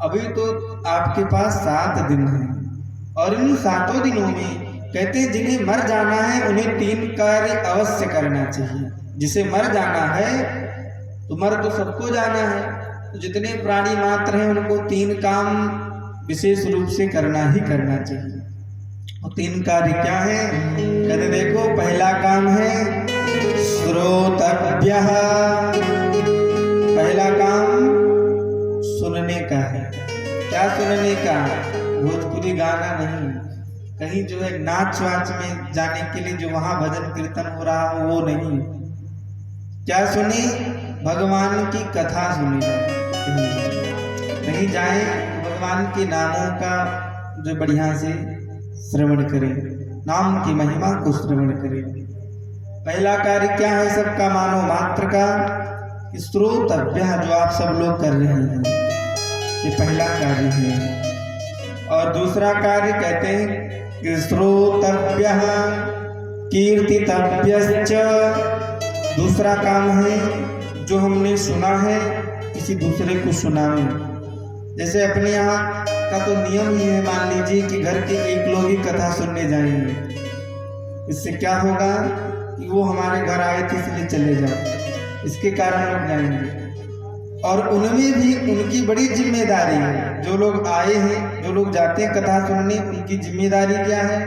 अभी तो आपके पास 7 दिन है और इन 7 दिनों में कहते हैं जिन्हें मर जाना है उन्हें 3 कार्य अवश्य करना चाहिए। जिसे मर जाना है तो मर तो सबको जाना है, तो जितने प्राणी मात्र हैं उनको 3 काम विशेष रूप से करना ही करना चाहिए। और 3 कार्य क्या है? कहते देखो पहला काम है श्रोतव्यः। पहला काम सुनने का है। क्या सुनने का? भोजपुरी गाना नहीं, कहीं जो है नाच वाच में जाने के लिए जो वहां भजन कीर्तन हो रहा हो वो नहीं। क्या सुने? भगवान की कथा सुने। कहीं जाए भगवान के नामों का जो बढ़िया से श्रवण करें, नाम की महिमा को श्रवण करें। पहला कार्य क्या है सबका मानव मात्र का? श्रोतव्य जो आप सब लोग कर रहे हैं, ये पहला कार्य है। और दूसरा कार्य कहते हैं कि श्रोतव्य कीर्तितव्यश्च। दूसरा काम है जो हमने सुना है किसी दूसरे को सुनाएं। जैसे अपने यहाँ का तो नियम ही है, मान लीजिए कि घर के एक लोग ही कथा सुनने जाएंगे, इससे क्या होगा कि वो हमारे घर आए थे इसलिए चले जाओ, इसके कारण लोग जाएंगे। और उनमें भी उनकी बड़ी जिम्मेदारी है। जो लोग आए हैं, जो लोग जाते हैं कथा सुनने, उनकी जिम्मेदारी क्या है?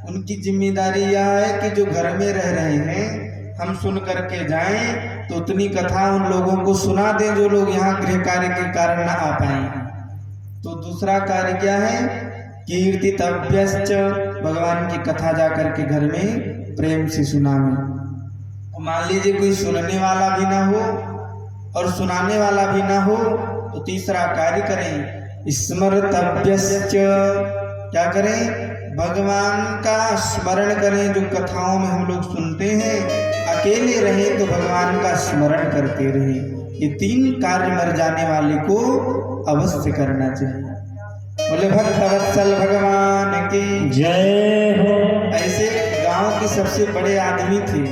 उनकी जिम्मेदारी यह है कि जो घर में रह रहे हैं हम सुन करके जाएं तो उतनी कथा उन लोगों को सुना दें जो लोग यहाँ गृह कार्य के कारण न आ पाए हैं। तो दूसरा कार्य क्या है? कीर्तितव्यश्च, भगवान की कथा जा करके घर में प्रेम से सुनावें। मान लीजिए कोई सुनने वाला भी ना हो और सुनाने वाला भी ना हो तो तीसरा कार्य करें स्मर्तव्यश्च। क्या करें? भगवान का स्मरण करें। जो कथाओं में हम लोग सुनते हैं अकेले रहे तो भगवान का स्मरण करते रहे। ये 3 कार्य मर जाने वाले को अवश्य करना चाहिए। बोले भक्त वत्सल भगवान की जय हो। ऐसे गांव के सबसे बड़े आदमी थे,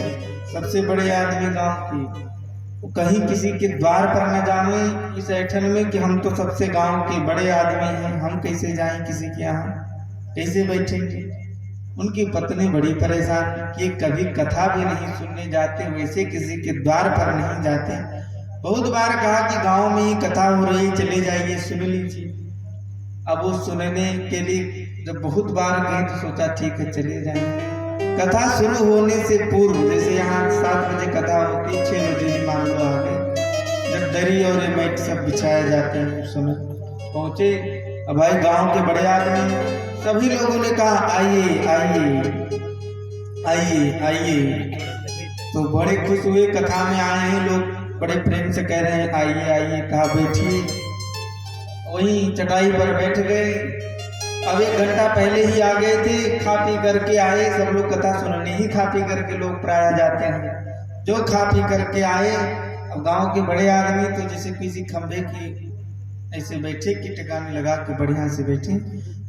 सबसे बड़े आदमी गांव के। वो कहीं किसी के द्वार पर न जावे इस ऐठन में कि हम तो सबसे गांव के बड़े आदमी हैं, हम कैसे जाएं किसी के यहाँ, कैसे बैठेंगे। उनकी पत्नी बड़ी परेशान कि कभी कथा भी नहीं सुनने जाते, वैसे किसी के द्वार पर नहीं जाते। बहुत बार कहा कि गांव में ही कथा हो रही, चले जाइए सुन लीजिए। अब वो सुनने के लिए जब बहुत बार गए तो सोचा ठीक है चले जाएं। कथा शुरू होने से पूर्व, जैसे यहाँ 7 बजे कथा होती, 6 बजे ही मान लो आ गए, जब दरी और मैट सब बिछाए जाते हैं उस समय पहुंचे। अब भाई गांव के बड़े आदमी, सभी लोगों ने कहा आइए आइए आइए आइए। तो बड़े खुश हुए, कथा में आए हैं लोग, बड़े प्रेम से कह रहे हैं आइए आइए। कहा बैठिए। वहीं चटाई पर बैठ गए। अब 1 घंटा पहले ही आ गए थे, खा पी करके आए। सब लोग कथा सुनने ही खा पी करके लोग प्राय जाते हैं। जो खा पी करके आए, अब गांव के बड़े आदमी तो जैसे किसी खंभे की ऐसे बैठे कि ठिकाने लगा के बढ़िया से बैठे।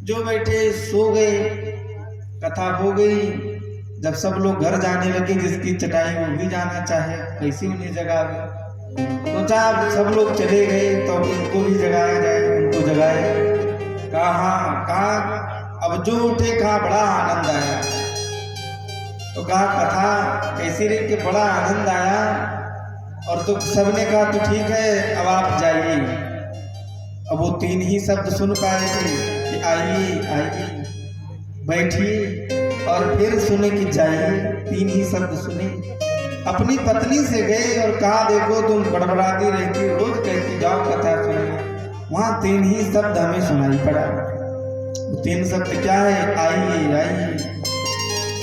जो बैठे सो गए, कथा हो गई। जब सब लोग घर जाने लगे, जिसकी चटाई वो भी जाना चाहे, कैसे उन्हें जगावे। सोचा अब सब लोग चले गए तो उनको भी जगाया जाए, उनको जगाए। कहा अब जो उठे, कहा बड़ा आनंद आया। तो कहा कथा कैसी रही कि बड़ा आनंद आया। और तो सबने कहा तो ठीक है अब आप जाइए। अब वो 3 ही शब्द सुन पाए थे कि आइए आइए, बैठिए और फिर सुने कि जाइए। 3 ही शब्द सुने। अपनी पत्नी से गए और कहा देखो तुम बड़बड़ाती रहती हो, रोज कहती जाओ कथा सुनने। वहाँ 3 ही शब्द हमें सुनाई पड़ा। 3 शब्द क्या है? आइए आइए,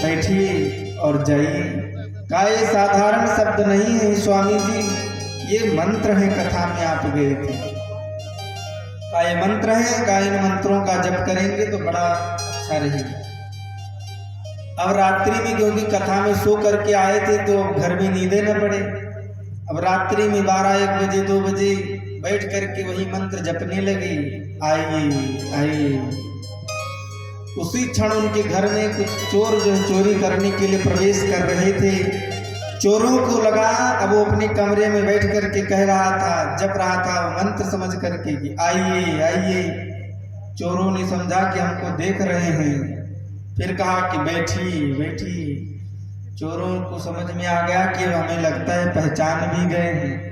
बैठिए और जाइए। का ये साधारण शब्द नहीं है स्वामी जी, ये मंत्र है। कथा में आप गए थे, का ये मंत्र है। का इन मंत्रों का जप करेंगे तो बड़ा अच्छा रहेगा। अब रात्रि में क्योंकि कथा में सो करके आए थे तो घर में नींदे न पड़े। अब रात्रि में 12-1 बजे 2 बजे बैठ करके वही मंत्र जपने लगे, आइए आइए। उसी क्षण उनके घर में कुछ चोर जो चोरी करने के लिए प्रवेश कर रहे थे। चोरों को लगा, अब वो अपने कमरे में बैठ करके कह रहा था, जप रहा था मंत्र समझ करके कि आइए आइए। चोरों ने समझा कि हमको देख रहे हैं, फिर कहा कि बैठिए बैठिए। चोरों को समझ में आ गया कि हमें लगता है पहचान भी गए हैं।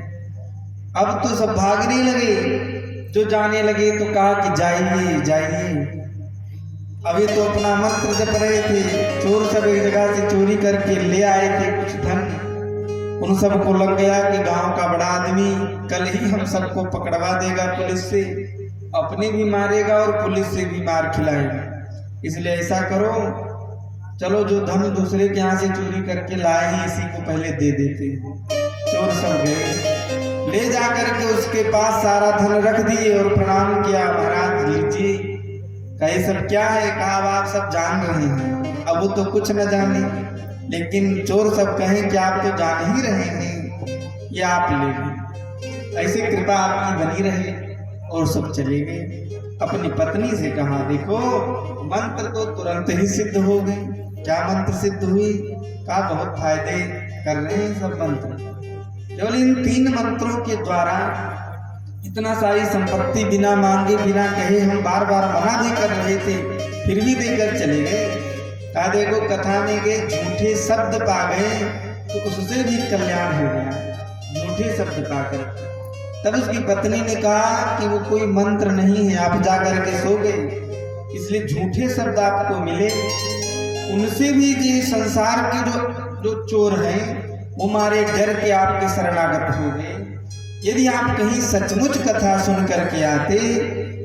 अब तो सब भागने लगे, जो जाने लगे तो कहा कि जाइए जाइए। अभी तो अपना मंत्र जप रहे थे। चोर सब एक जगह से चोरी करके ले आए थे कुछ धन। उन सबको लग गया कि गांव का बड़ा आदमी कल ही हम सबको पकड़वा देगा पुलिस से, अपने भी मारेगा और पुलिस से भी मार खिलाएगा। इसलिए ऐसा करो, चलो जो धन दूसरे के यहाँ से चोरी करके लाए हैं इसी को पहले दे देते हैं। चोर सब गए, ले जा करके उसके पास सारा धन रख दिए और प्रणाम किया, महाराज लीजिए। कहे सब क्या है? कहा आप सब जान रहे हैं। अब वो तो कुछ न जाने, लेकिन चोर सब कहें कि आप तो जान ही रहे हैं, ये आप ले लें, ऐसे कृपा आपकी बनी रहे। और सब चले गए। अपनी पत्नी से कहा देखो मंत्र तो तुरंत ही सिद्ध हो गए। क्या मंत्र सिद्ध हुई? कहा बहुत फायदे कर रहे हैं सब मंत्र। केवल इन 3 मंत्रों के द्वारा इतना सारी संपत्ति बिना मांगे बिना कहे हम बार बार मना भी कर रहे थे, फिर भी देकर चले गए। कहा देखो कथा में गए, झूठे शब्द पा गए तो उससे भी कल्याण हो गया, झूठे शब्द पाकर। तब उसकी पत्नी ने कहा कि वो कोई मंत्र नहीं है, आप जा करके सो गए, इसलिए झूठे शब्द आपको मिले। उनसे भी जी संसार के जो चोर हैं वो मारे डर के आपके शरणागत हो गए। यदि आप कहीं सचमुच कथा सुन करके आते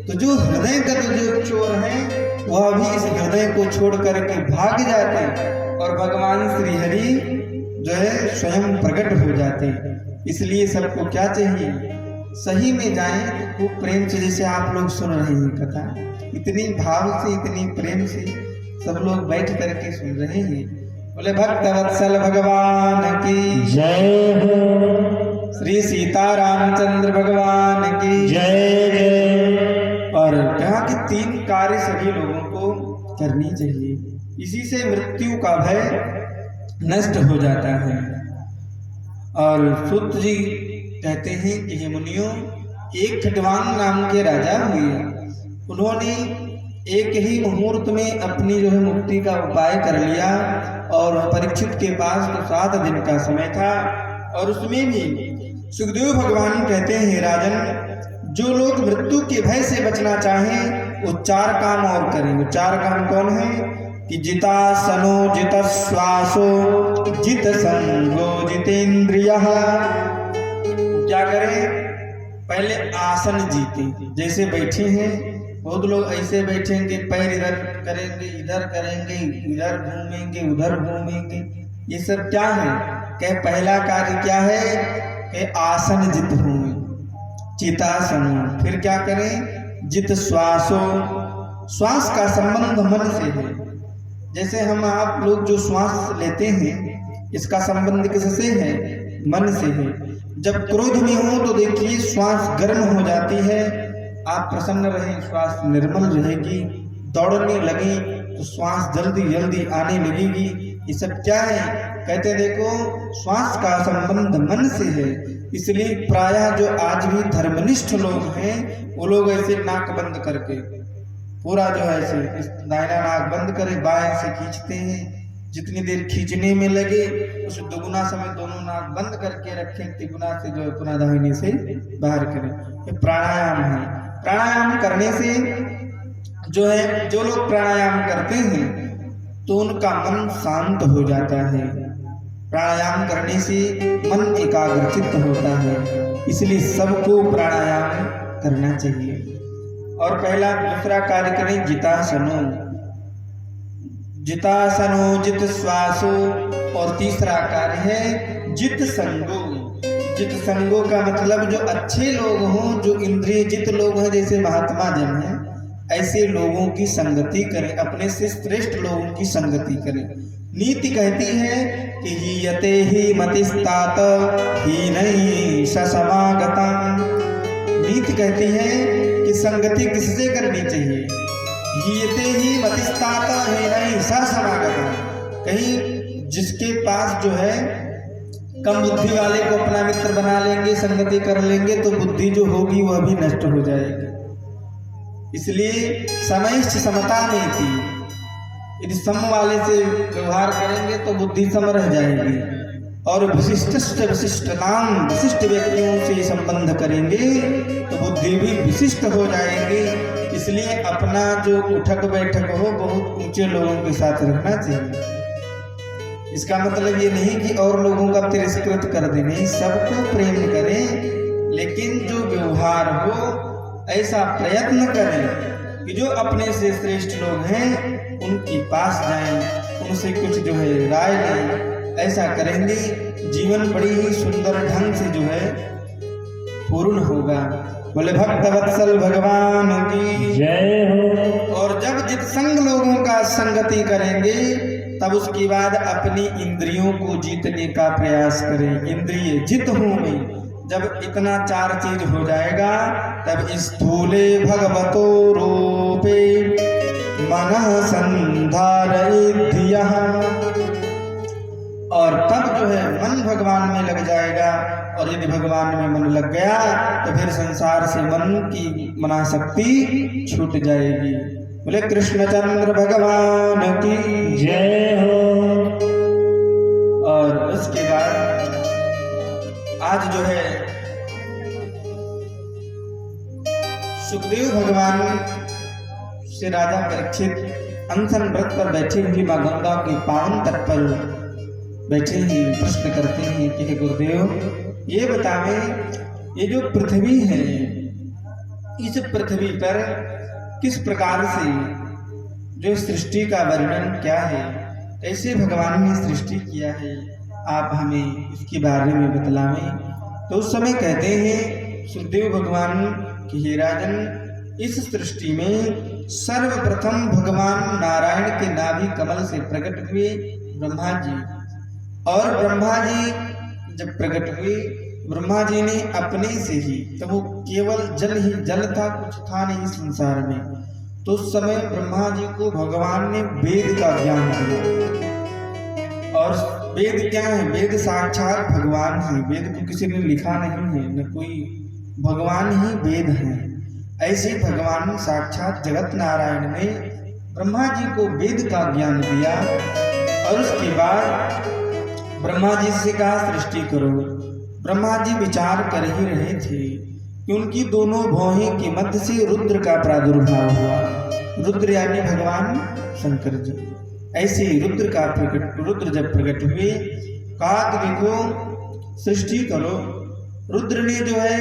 तो जो हृदयगत जो चोर हैं वह भी इस हृदय को छोड़ करके भाग जाते और भगवान श्री हरि जो है स्वयं प्रकट हो जाते। इसलिए सबको क्या चाहिए? सही में जाएं तो खूब प्रेम से, जैसे आप लोग सुन रहे हैं कथा, इतनी भाव से इतनी प्रेम से सब लोग बैठ करके सुन रहे हैं। बोले भक्त वत्सल भगवान की जय हो, श्री सीता रामचंद्र भगवान की जय जय। और कहा कि 3 कार्य सभी लोगों को करनी चाहिए, इसी से मृत्यु का भय नष्ट हो जाता है। और सूत जी कहते हैं कि हे मुनियों, एक खटवांग नाम के राजा हुए, उन्होंने एक ही मुहूर्त में अपनी जो है मुक्ति का उपाय कर लिया। और परीक्षित के पास तो 7 दिन का समय था, और उसमें भी सुखदेव भगवान कहते हैं, राजन, जो लोग मृत्यु के भय से बचना चाहें वो 4 काम और करें। वो 4 काम कौन है कि जितासनो जित श्वासो जित संगो जितेंद्रियः। क्या करें? पहले आसन जीते, जैसे बैठे हैं, बहुत लोग ऐसे बैठेंगे, पैर इधर करेंगे, इधर करेंगे, इधर घूमेंगे, उधर घूमेंगे, ये सब क्या है? कहे पहला कार्य क्या है कि आसन जित हो, चितासन। फिर क्या करें? जित श्वासो, श्वास का संबंध मन से है। जैसे हम आप लोग जो श्वास लेते हैं, इसका संबंध किससे है? मन से है। जब क्रोध में हो तो देखिए श्वास गर्म हो जाती है, आप प्रसन्न रहें, श्वास निर्मल रहेगी, दौड़ने लगे तो श्वास जल्दी जल्दी आने लगेगी। ये सब क्या है? कहते देखो श्वास का संबंध मन से है। इसलिए प्रायः जो आज भी धर्मनिष्ठ लोग हैं, वो लोग ऐसे नाक बंद करके पूरा जो है ऐसे दाहिना नाक बंद करे, बाएं से खींचते हैं। जितनी देर खींचने में लगे उस दुगुना समय दोनों नाक बंद करके रखें, तिगुना से जो है पुनः दाहिने से बाहर करें। ये प्राणायाम है। प्राणायाम करने से जो है, जो लोग प्राणायाम करते हैं तो उनका मन शांत हो जाता है। प्राणायाम करने से मन एकाग्रचित्त होता है। इसलिए सबको प्राणायाम करना चाहिए। और पहला दूसरा कार्य करें जितासनो, जितासनो जित श्वासो। और तीसरा कार्य है जित संगो। जित संगो का मतलब जो अच्छे लोग हों, जो इंद्रिय जित लोग हैं, जैसे महात्मा जन हैं, ऐसे लोगों की संगति करें, अपने से श्रेष्ठ लोगों की संगति करें। नीति कहती है कि हीयते ही मतिस्तात हीनैः ससमागता। नीति कहती है कि संगति किससे करनी चाहिए? हीयते ही मतिस्तात हीनैः ससमागता। कहीं जिसके पास जो है कम बुद्धि वाले को अपना मित्र बना लेंगे, संगति कर लेंगे, तो बुद्धि जो होगी वह भी नष्ट हो जाएगी। इसलिए समैश्च समता में थी, यदि सम वाले से व्यवहार करेंगे तो बुद्धि सम रह जाएगी। और विशिष्ट विशिष्टताम, विशिष्ट व्यक्तियों से संबंध करेंगे तो बुद्धि भी विशिष्ट हो जाएगी। इसलिए अपना जो उठक बैठक हो बहुत ऊंचे लोगों के साथ रखना चाहिए। इसका मतलब ये नहीं कि और लोगों का तिरस्कृत कर दे, नहीं, सबको प्रेम करें, लेकिन जो व्यवहार हो ऐसा प्रयत्न करें कि जो अपने से श्रेष्ठ लोग हैं उनके पास जाएं, उनसे कुछ जो है राय लें। ऐसा करेंगे जीवन बड़ी ही सुंदर ढंग से जो है पूर्ण होगा। बोले भक्त वत्सल भगवान की जय हो। और जब जित संग लोगों का संगति करेंगे तब उसके बाद अपनी इंद्रियों को जीतने का प्रयास करें। इंद्रिय जित होंगे। जब इतना 4 चीज हो जाएगा तब स्थूले भगवतो रूपे मनः संधारयेद्धियः। और तब जो है मन भगवान में लग जाएगा। और यदि भगवान में मन लग गया तो फिर संसार से मन की मनाशक्ति छूट जाएगी। बोले कृष्णचंद्र भगवान की जय हो। और उसके बाद आज जो है सुखदेव भगवान से राजा परीक्षित अनशन व्रत पर बैठे हुए मां गंगा के पावन तट पर बैठे ही प्रश्न करते हैं कि हे गुरुदेव, ये बतावें ये जो पृथ्वी है, इस पृथ्वी पर किस प्रकार से जो सृष्टि का वर्णन क्या है, कैसे भगवान ने सृष्टि किया है, आप हमें इसके बारे में बतलावें। तो उस समय कहते हैं सुखदेव भगवान कि हे राजन, इस सृष्टि में सर्वप्रथम भगवान नारायण के नाभि कमल से प्रकट हुए ब्रह्मा जी। और ब्रह्मा जी जब प्रकट हुए, ब्रह्मा जी ने अपने से ही, तब वो केवल जल ही जल था, कुछ था नहीं संसार में। तो उस समय ब्रह्मा जी को भगवान ने वेद का ज्ञान दिया। और वेद क्या है? वेद साक्षात भगवान है। वेद को किसी ने लिखा नहीं है, न कोई, भगवान ही वेद है। ऐसे भगवान साक्षात जगत नारायण ने ब्रह्मा जी को वेद का ज्ञान दिया। और उसके बाद ब्रह्मा जी से कहा सृष्टि करो। ब्रह्मा जी विचार कर ही रहे थे कि उनकी दोनों भौहें के मध्य से रुद्र का प्रादुर्भाव हुआ। रुद्र यानी भगवान शंकर जी। ऐसे रुद्र का रुद्र जब प्रकट हुए, कहा कि देखो सृष्टि करो। रुद्र ने जो है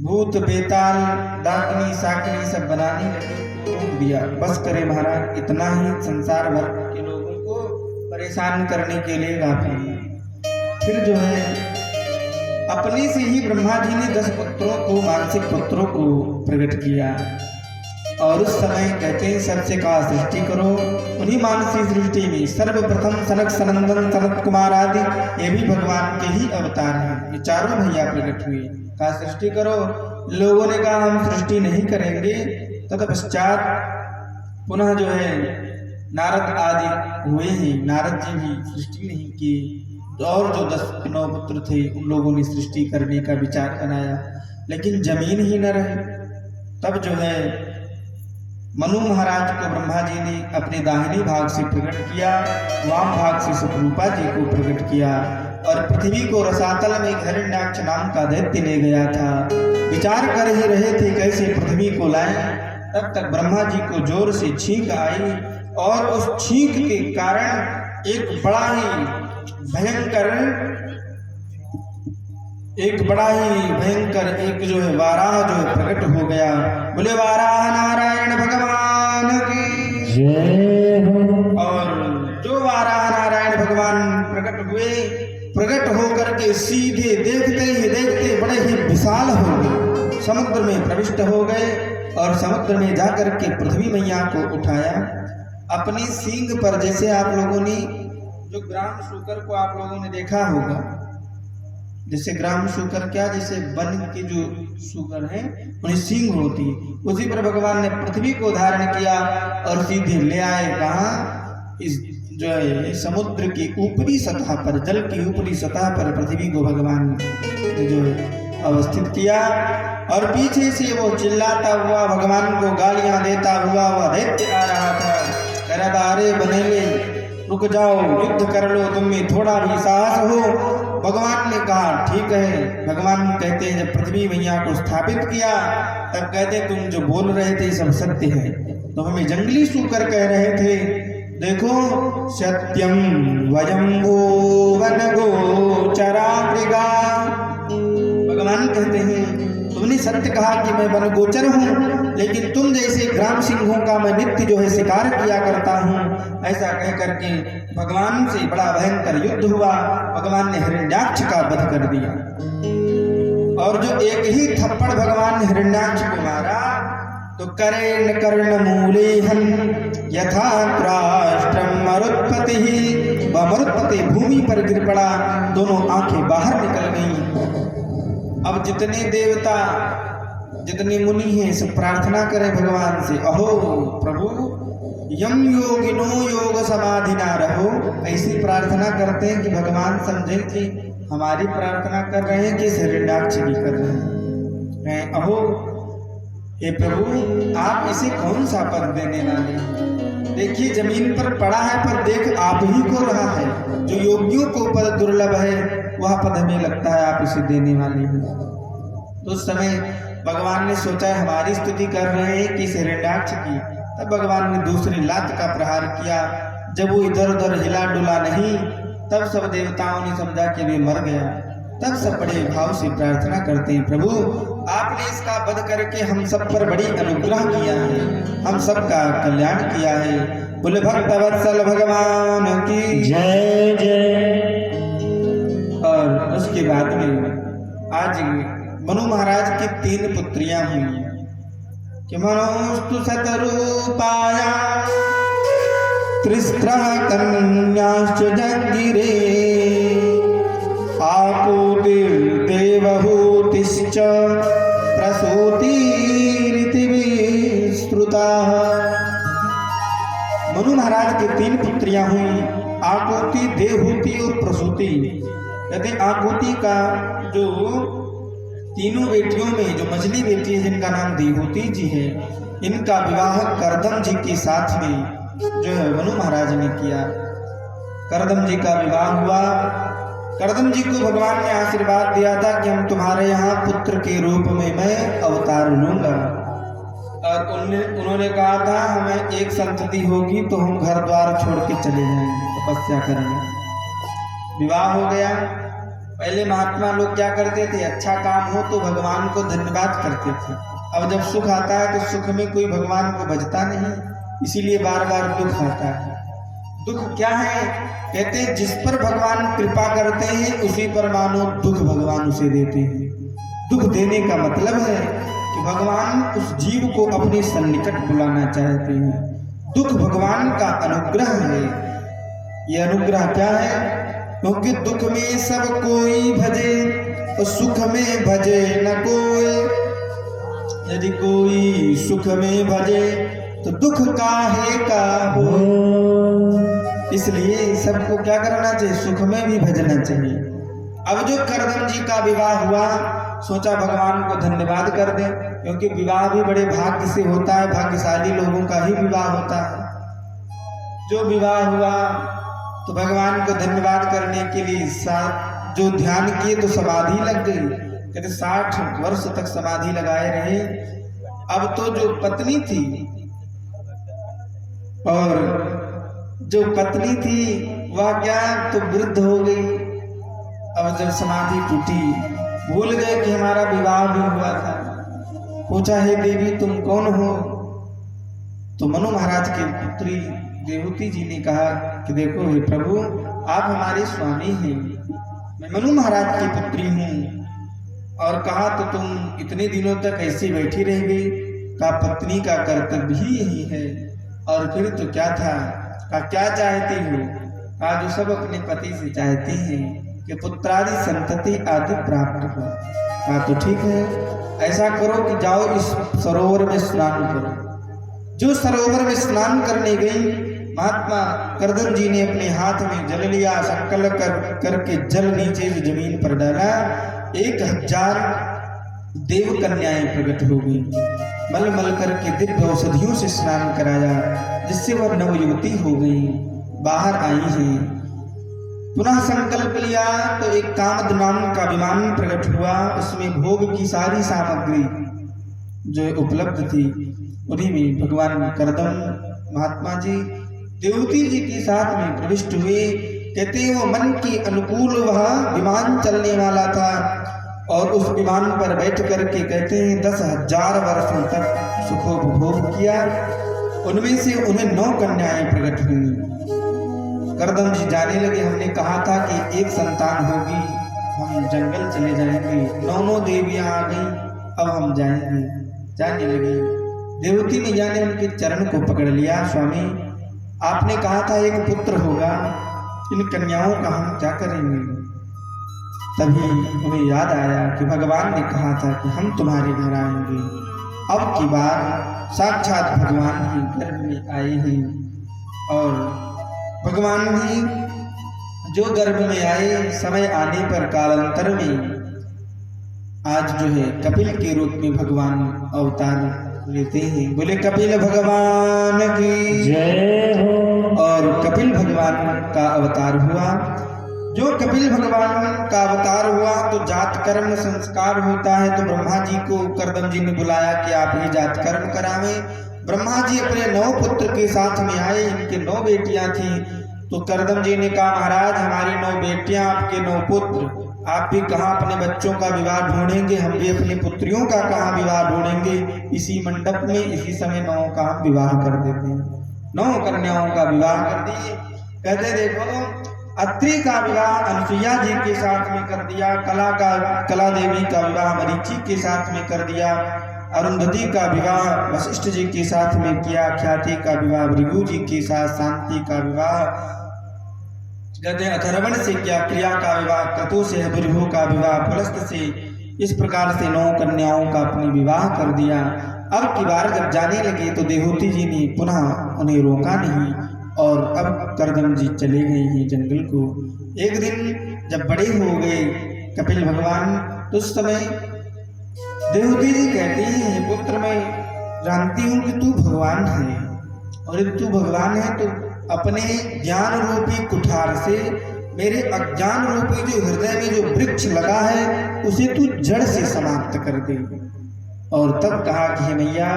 भूत बेताल डाकनी साकनी सब बनाने लगे, रोक दिया। बस करे महाराज, इतना ही संसार भर के लोगों को परेशान करने के लिए काफी है। फिर जो है अपने से ही ब्रह्मा जी ने 10 पुत्रों को, मानसिक पुत्रों को प्रकट किया। और उस समय कहते हैं सबसे कहा सृष्टि करो। उन्हीं मानसिक सृष्टि में सर्वप्रथम सनक सनंदन सनत कुमार आदि ये भी भगवान के ही अवतार हैं। ये चारों भैया प्रकट हुए, कहा सृष्टि करो। लोगों ने कहा हम सृष्टि नहीं करेंगे। तत्पश्चात पुनः जो है नारद आदि हुए हैं, नारद जी भी सृष्टि नहीं की। और जो 9 पुत्र थे उन लोगों ने सृष्टि करने का विचार बनाया, लेकिन जमीन ही न रहे। तब जो है मनु महाराज को ब्रह्मा जी ने अपने दाहिने भाग से प्रकट किया, वाम भाग से सुखरूपा जी को प्रकट किया। और पृथ्वी को रसातल में हिरण्याक्ष नाम का दैत्य ले गया था। विचार कर ही रहे थे कैसे पृथ्वी को लाएं। तब तक ब्रह्मा जी को जोर से छींक आई, और उस छींक के कारण एक बड़ा ही भयंकर एक जो है वाराह जो है प्रकट हो गया। बोले वाराह नारायण भगवान की जय हो। और जो वाराह नारायण भगवान प्रकट होकर के सीधे देखते बड़े ही विशाल हो गए, समुद्र में प्रविष्ट हो गए। और समुद्र में जाकर के पृथ्वी मैया को उठाया अपने सींग पर। जैसे आप लोगों ने जो ग्राम शूकर को आप लोगों ने देखा होगा, जैसे ग्राम शूकर क्या, जैसे वन के जो शूकर हैं उन्हें सींग होती है, उसी पर भगवान ने पृथ्वी को धारण किया और सीधे ले आए। कहाँ? इस जो है समुद्र की ऊपरी सतह पर, जल की ऊपरी सतह पर पृथ्वी को भगवान ने जो है अवस्थित किया। और पीछे से वो चिल्लाता हुआ, भगवान को गालियां देता हुआ वह दैत्य आ रहा था। कह रहा था अरे बनेले रुक जाओ, युद्ध कर लो, तुम में थोड़ा भी साहस हो। भगवान ने कहा ठीक है। भगवान कहते हैं जब पृथ्वी मैया को स्थापित किया तब कहते तुम जो बोल रहे थे सब सत्य है। तो हमें जंगली शूकर कह रहे थे, देखो सत्यम वयंभो वन गोचरा मृगा। भगवान कहते हैं तुमने सत्य कहा कि मैं वन गोचर हूँ, लेकिन तुम जैसे ग्राम सिंहों का मैं नित्य जो है शिकार किया करता हूँ। ऐसा कह करके भगवान से बड़ा भयंकर युद्ध हुआ। भगवान ने हिरण्याक्ष का वध कर दिया। और जो एक ही थप्पड़ भगवान ने हिरण्याक्ष को मारा तो करेण कर्ण मूले हन यथा राष्ट्रम मरुत्पति ही, वह मरुत्पति भूमि पर गिर पड़ा, दोनों आंखें बाहर निकल गईं। अब जितने देवता जितने मुनि हैं सब प्रार्थना करें भगवान से, अहो प्रभु यम योगिनो योग समाधि ना रहो। ऐसी प्रार्थना करते हैं कि भगवान समझे कि हमारी प्रार्थना कर रहे हैं कि हिरण्याक्ष की कर रहे हैं। अहो हे प्रभु आप इसे कौन सा पद देने वाले हैं? देखिए जमीन पर पड़ा है, पर देख आप ही को रहा है। जो योगियों को पद दुर्लभ है वह पद हमें लगता है आप इसे देने वाले हैं। तो उस समय भगवान ने सोचा हमारी स्तुति कर रहे हैं कि हिरण्याक्ष की। तब भगवान ने दूसरी लात का प्रहार किया। जब वो इधर उधर हिला डुला नहीं, तब सब देवताओं ने समझा कि वे मर गया। तब सब बड़े भाव से प्रार्थना करते हैं, प्रभु आपने इसका वध करके हम सब पर बड़ी अनुग्रह किया है, हम सबका कल्याण किया है। बोले भक्त वत्सल भगवान की जय जय। और उसके बाद में आज मनु महाराज की 3 पुत्रियां हुई कि मनोस्तु सतरूपाया त्रिस्त्रः कन्याश्च जज्ञिरे आकूतिर्देवहूतिश्च प्रसूतिरिति विस्तृताः। मनु महाराज की 3 पुत्रियां हुई, आकूति, देवहूति और प्रसूति। कहते आकूति का जो तीनों बेटियों में जो मझली बेटी है जिनका नाम देवहूति जी है, इनका विवाह करदम जी के साथ में जो है मनु महाराज ने किया। करदम जी का विवाह हुआ। करदम जी को भगवान ने आशीर्वाद दिया था कि हम तुम्हारे यहाँ पुत्र के रूप में मैं अवतार लूंगा। और उन्होंने कहा था हमें एक संतति होगी तो हम घर द्वार छोड़ के चले जाएंगे तपस्या करने। विवाह हो गया। पहले महात्मा लोग क्या करते थे, अच्छा काम हो तो भगवान को धन्यवाद करते थे। अब जब सुख आता है तो सुख में कोई भगवान को भजता नहीं, इसीलिए बार बार दुख आता है। दुख क्या है? कहते जिस पर भगवान कृपा करते हैं उसी पर मानो दुख भगवान उसे देते हैं। दुख देने का मतलब है कि भगवान उस जीव को अपने सन्निकट बुलाना चाहते हैं। दुख भगवान का अनुग्रह है। यह अनुग्रह क्या है? क्योंकि दुख में सब कोई भजे और सुख में भजे न कोई। यदि कोई सुख में भजे तो दुख काहे का हो। इसलिए सबको क्या करना चाहिए? सुख में भी भजना चाहिए। अब जो करदम जी का विवाह हुआ, सोचा भगवान को धन्यवाद कर दें, क्योंकि विवाह भी बड़े भाग्य से होता है, भाग्यशाली लोगों का ही विवाह होता है। जो विवाह हुआ तो भगवान को धन्यवाद करने के लिए जो ध्यान किए तो समाधि लग गई। कहते 60 वर्ष तक समाधि लगाए रहे। अब तो जो पत्नी थी और जो पत्नी थी वह क्या तो वृद्ध हो गई। अब जब समाधि टूटी, भूल गए कि हमारा विवाह भी हुआ था। पूछा, हे देवी तुम कौन हो? तो मनु महाराज के पुत्री देवहूति जी ने कहा कि देखो हे प्रभु, आप हमारे स्वामी हैं, मैं मनु महाराज की पुत्री हूँ। और कहा तो तुम इतने दिनों तक ऐसी बैठी रह गई? का पत्नी का कर्तव्य ही यही है। और फिर तो क्या था? का क्या चाहती हो? का जो सब अपने पति से चाहती हैं कि पुत्रादि संतति आदि प्राप्त हो। कहा तो ठीक है, ऐसा करो कि जाओ इस सरोवर में स्नान करो। जो सरोवर में स्नान करने गई, महात्मा करदम जी ने अपने हाथ में जल लिया, संकल्प करके जल नीचे से जमीन पर डाला। 1000 देव कन्याएं प्रकट हो गई। मल मल करके दिव्य औषधियों से स्नान कराया, जिससे वह नवयुवती हो गई, बाहर आई है। पुनः संकल्प लिया तो एक कामद नाम का विमान प्रकट हुआ। उसमें भोग की सारी सामग्री जो उपलब्ध थी, उन्हीं में भगवान करदम महात्मा जी देवहूति जी के साथ में प्रविष्ट हुए। कहते वो मन की अनुकूल वह विमान चलने वाला था और उस विमान पर बैठ करके कहते हैं 10,000 वर्षों तक सुखोपभोग किया। उनमें से उन्हें 9 कन्याएं प्रकट हुई। करदम जी जाने लगे, हमने कहा था कि एक संतान होगी, हम जंगल चले जाएंगे। 9 देवियां आ गई, अब हम जाएंगे। जाने लगे। देवहूति ने जाने उनके चरण को पकड़ लिया, स्वामी आपने कहा था एक पुत्र होगा, इन कन्याओं का हम क्या करेंगे? तभी उन्हें याद आया कि भगवान ने कहा था कि हम तुम्हारे घर आएंगे। अब की बार साक्षात भगवान ही गर्भ में आए हैं। और भगवान ही जो गर्भ में आए, समय आने पर कालांतर में आज जो है कपिल के रूप में भगवान अवतार लेते हैं। बोले कपिल भगवान की जय हो। और कपिल भगवान का अवतार हुआ। जो कपिल भगवान का अवतार हुआ तो जात कर्म संस्कार होता है। तो ब्रह्मा जी को करदम जी ने बुलाया कि आप ही जात कर्म करावें। ब्रह्मा जी अपने 9 पुत्र के साथ में आए। इनके 9 बेटियां थी। तो करदम जी ने कहा, महाराज हमारी 9 बेटियां, आपके 9 पुत्र, आप भी कहाँ अपने बच्चों का विवाह ढूंढेंगे, हम भी अपनी पुत्रियों का कहाँ विवाह ढूंढेंगे। इसी मंडप में इसी समय 9 का हम विवाह कर देते हैं। 9 कन्याओं का विवाह कर दिए। कहते देखो, अत्रि का विवाह अनुसुईया जी के साथ में कर दिया। कला देवी का विवाह मरीचि के साथ में कर दिया। अरुंधति का विवाह वशिष्ठ जी के साथ में किया, ख्याति का विवाह भृगु जी के साथ, शांति का विवाह कहते अथर्वण से किया, क्रिया का विवाह क्रतु से, भृगु का विवाह पुलस्त से। इस प्रकार से 9 कन्याओं का अपने विवाह कर दिया। अब की बार जब जाने लगे तो देवहूति जी ने पुनः उन्हें रोका नहीं और अब करदम जी चले गए हैं जंगल को। एक दिन जब बड़े हो गए कपिल भगवान तो उस समय देवहूति जी कहती है, पुत्र मैं जानती हूँ कि तू भगवान है और यदि तू भगवान है तो अपने ज्ञान रूपी कुठार से मेरे अज्ञान रूपी जो हृदय में जो वृक्ष लगा है उसे तू जड़ से समाप्त कर दे। और तब कहा कि हे मैया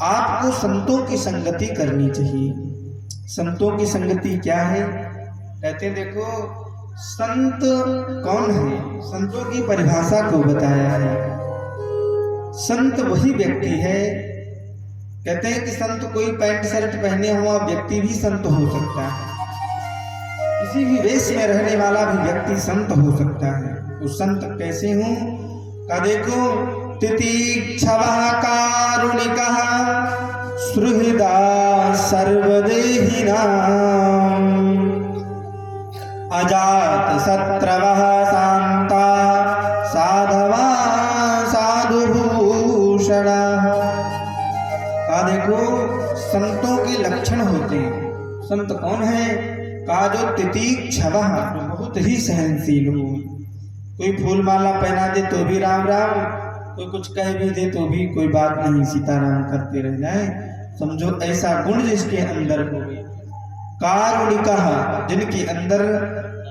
आपको संतों की संगति करनी चाहिए। संतों की संगति क्या है? कहते देखो संत कौन है, संतों की परिभाषा को बताया है। संत वही व्यक्ति है, कहते हैं कि संत कोई पैंट शर्ट पहने हुआ व्यक्ति भी संत हो सकता है, किसी भी वेश में रहने वाला भी व्यक्ति संत हो सकता है। वो संत कैसे हों का देखो, तितिक्षवः कारुणिकः सुहृदा सर्वदेहिनां अजात शत्रवः शांता साधवा साधुभूषणाः। का देखो संतों के लक्षण होते हैं। संत कौन है? का जो तितिक्षवः, जो बहुत ही सहनशील हो। कोई फूल माला पहना दे तो भी राम राम, कोई कुछ कह भी दे तो भी कोई बात नहीं, सीताराम करते रह जाए, समझो ऐसा गुण जिसके अंदर हो। कारुणिका, जिनके अंदर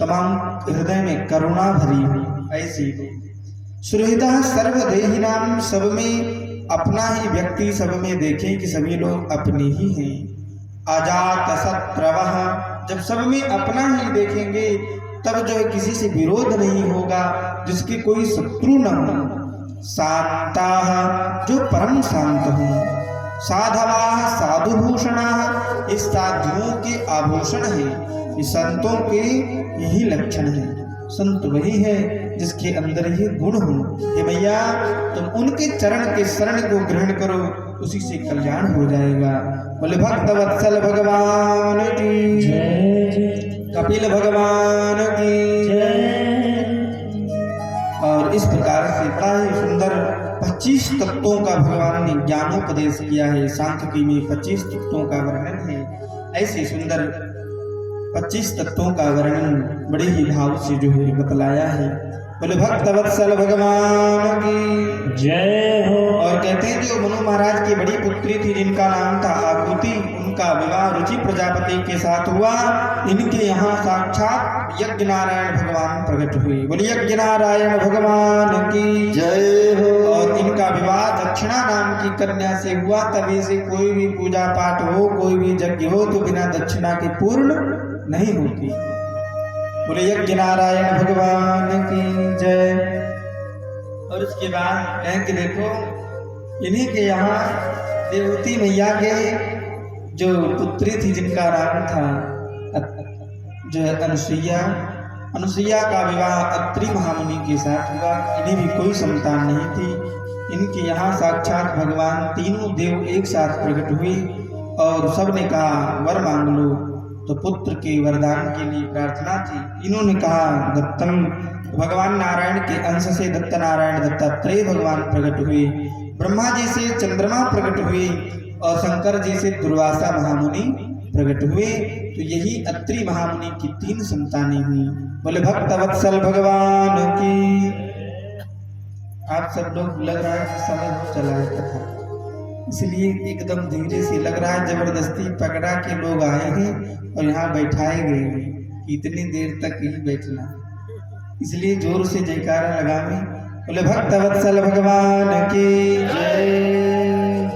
तमाम हृदय में करुणा भरी हो, ऐसी हो। सुहृदा सर्वदेहिनाम, सब में अपना ही व्यक्ति सब में देखें कि सभी लोग अपने ही हैं। अजात शत्रवः, जब सब में अपना ही देखेंगे तब जो है किसी से विरोध नहीं होगा, जिसके कोई शत्रु न हो। शांता, जो परम शांत हो। साधवा साधुभूषणा, इस साधुओं के आभूषण है। इस संतों के यही लक्षण है। संत वही है जिसके अंदर ये गुण हो। ये भैया तुम उनके चरण के शरण को ग्रहण करो, उसी से कल्याण हो जाएगा। बोले भक्त वत्सल भगवान की जय, कपिल भगवान की जय। और इस प्रकार से बड़ा ही सुंदर 25 तत्वों का भगवान ने ज्ञानोपदेश किया है। सांख्यिकी में 25 तत्वों का वर्णन है। ऐसे सुंदर 25 तत्वों का वर्णन बड़े ही भाव से जो है बतलाया है। बोले भक्त वत्सल भगवान की जय हो। और कहते हैं जो मनु महाराज की बड़ी पुत्री थी जिनका नाम था आकृति, उनका विवाह रुचि प्रजापति के साथ हुआ। इनके यहाँ साक्षात यज्ञ नारायण भगवान प्रकट हुए। बोले यज्ञ नारायण भगवान की जय हो। और इनका विवाह दक्षिणा नाम की कन्या से हुआ। तभी से कोई भी पूजा पाठ हो, कोई भी यज्ञ हो तो बिना दक्षिणा के पूर्ण नहीं होती। बोले यज्ञ नारायण भगवान की जय। और उसके बाद कहें कि देखो इन्हीं के यहाँ देवती मैया के जो पुत्री थी जिनका नाम था जो है अनुसुईया का विवाह अत्रि महामुनि के साथ हुआ। इन्हें भी कोई संतान नहीं थी। इनके यहाँ साक्षात भगवान तीनों देव एक साथ प्रकट हुए और सबने कहा वर मांग लो। तो पुत्र के वरदान के लिए प्रार्थना थी। इन्होंने कहा दत्तम। भगवान नारायण के अंश से दत्त नारायण दत्तात्रेय भगवान प्रकट हुए। ब्रह्मा जी से चंद्रमा प्रकट हुए और शंकर जी से दुर्वासा महामुनि प्रकट हुए। तो यही अत्रि महामुनि की 3 संतानें हुई। बोले भक्त वत्सल भगवान की। आप सब लोग लग रहा है कि समय हो चला है कथा, इसलिए एकदम धीरे से लग रहा है जबरदस्ती पकड़ा के लोग आए हैं और यहाँ बैठाए गए हैं कि इतनी देर तक ही बैठना, इसलिए जोर से जयकारा लगावे। बोले भक्त वत्सल भगवान की जय।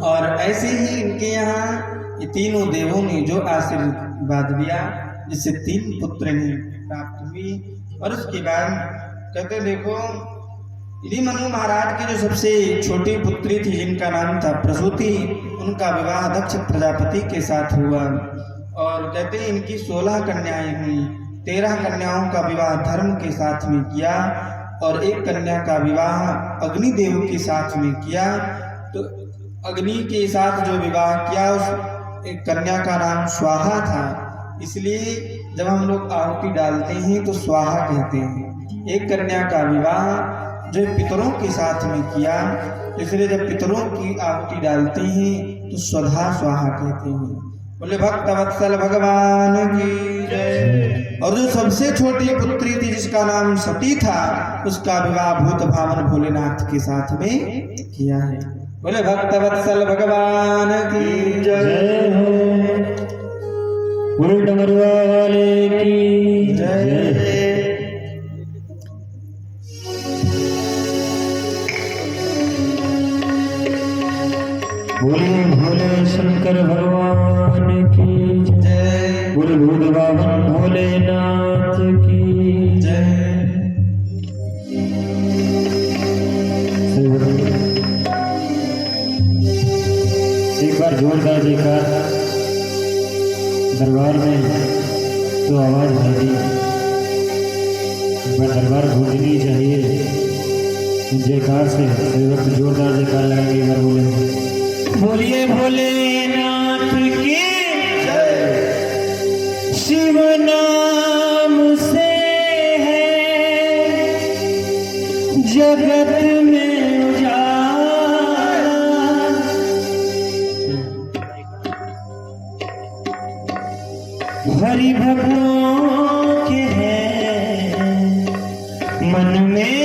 और ऐसे ही इनके यहाँ ये तीनों देवों ने जो आशीर्वाद दिया जिससे 3 पुत्र प्राप्त हुई। और उसके बाद कहते देखो यदि मनु महाराज की जो सबसे छोटी पुत्री थी जिनका नाम था प्रसूति, उनका विवाह दक्ष प्रजापति के साथ हुआ। और कहते हैं इनकी 16 कन्याएं हुई। 13 कन्याओं का विवाह धर्म के साथ में किया और एक कन्या का विवाह अग्निदेव के साथ में किया। तो अग्नि के साथ जो विवाह किया उस एक कन्या का नाम स्वाहा था, इसलिए जब हम लोग आहुति डालते हैं तो स्वाहा कहते हैं। एक कन्या का विवाह जो पितरों के साथ में किया, इसलिए जब पितरों की आहुति डालते हैं तो स्वधा स्वाहा कहते हैं। बोले भक्त वत्सल भगवान की जय। और जो सबसे छोटी पुत्री थी जिसका नाम सती था, उसका विवाह भूत भावन भोलेनाथ के साथ में किया है। बोले भक्त वत्सल भगवान की जय। जय हो बोल डमरुआ वाले की जय। बोले भोले शंकर भगवान की जय। बोले भूत बावन भोलेनाथ की जय। एक बार जोरदार जयकार दरबार में तो आवाज भागी, एक बार दरबार गूंजनी चाहिए। जयकार से सेवक जोरदार जयकार लगाएंगे। एक बार बोलेंगे बोलिए भोलेनाथ की जय। शिव नाम से है जगत में उजाला, हरि भक्तों के है मन में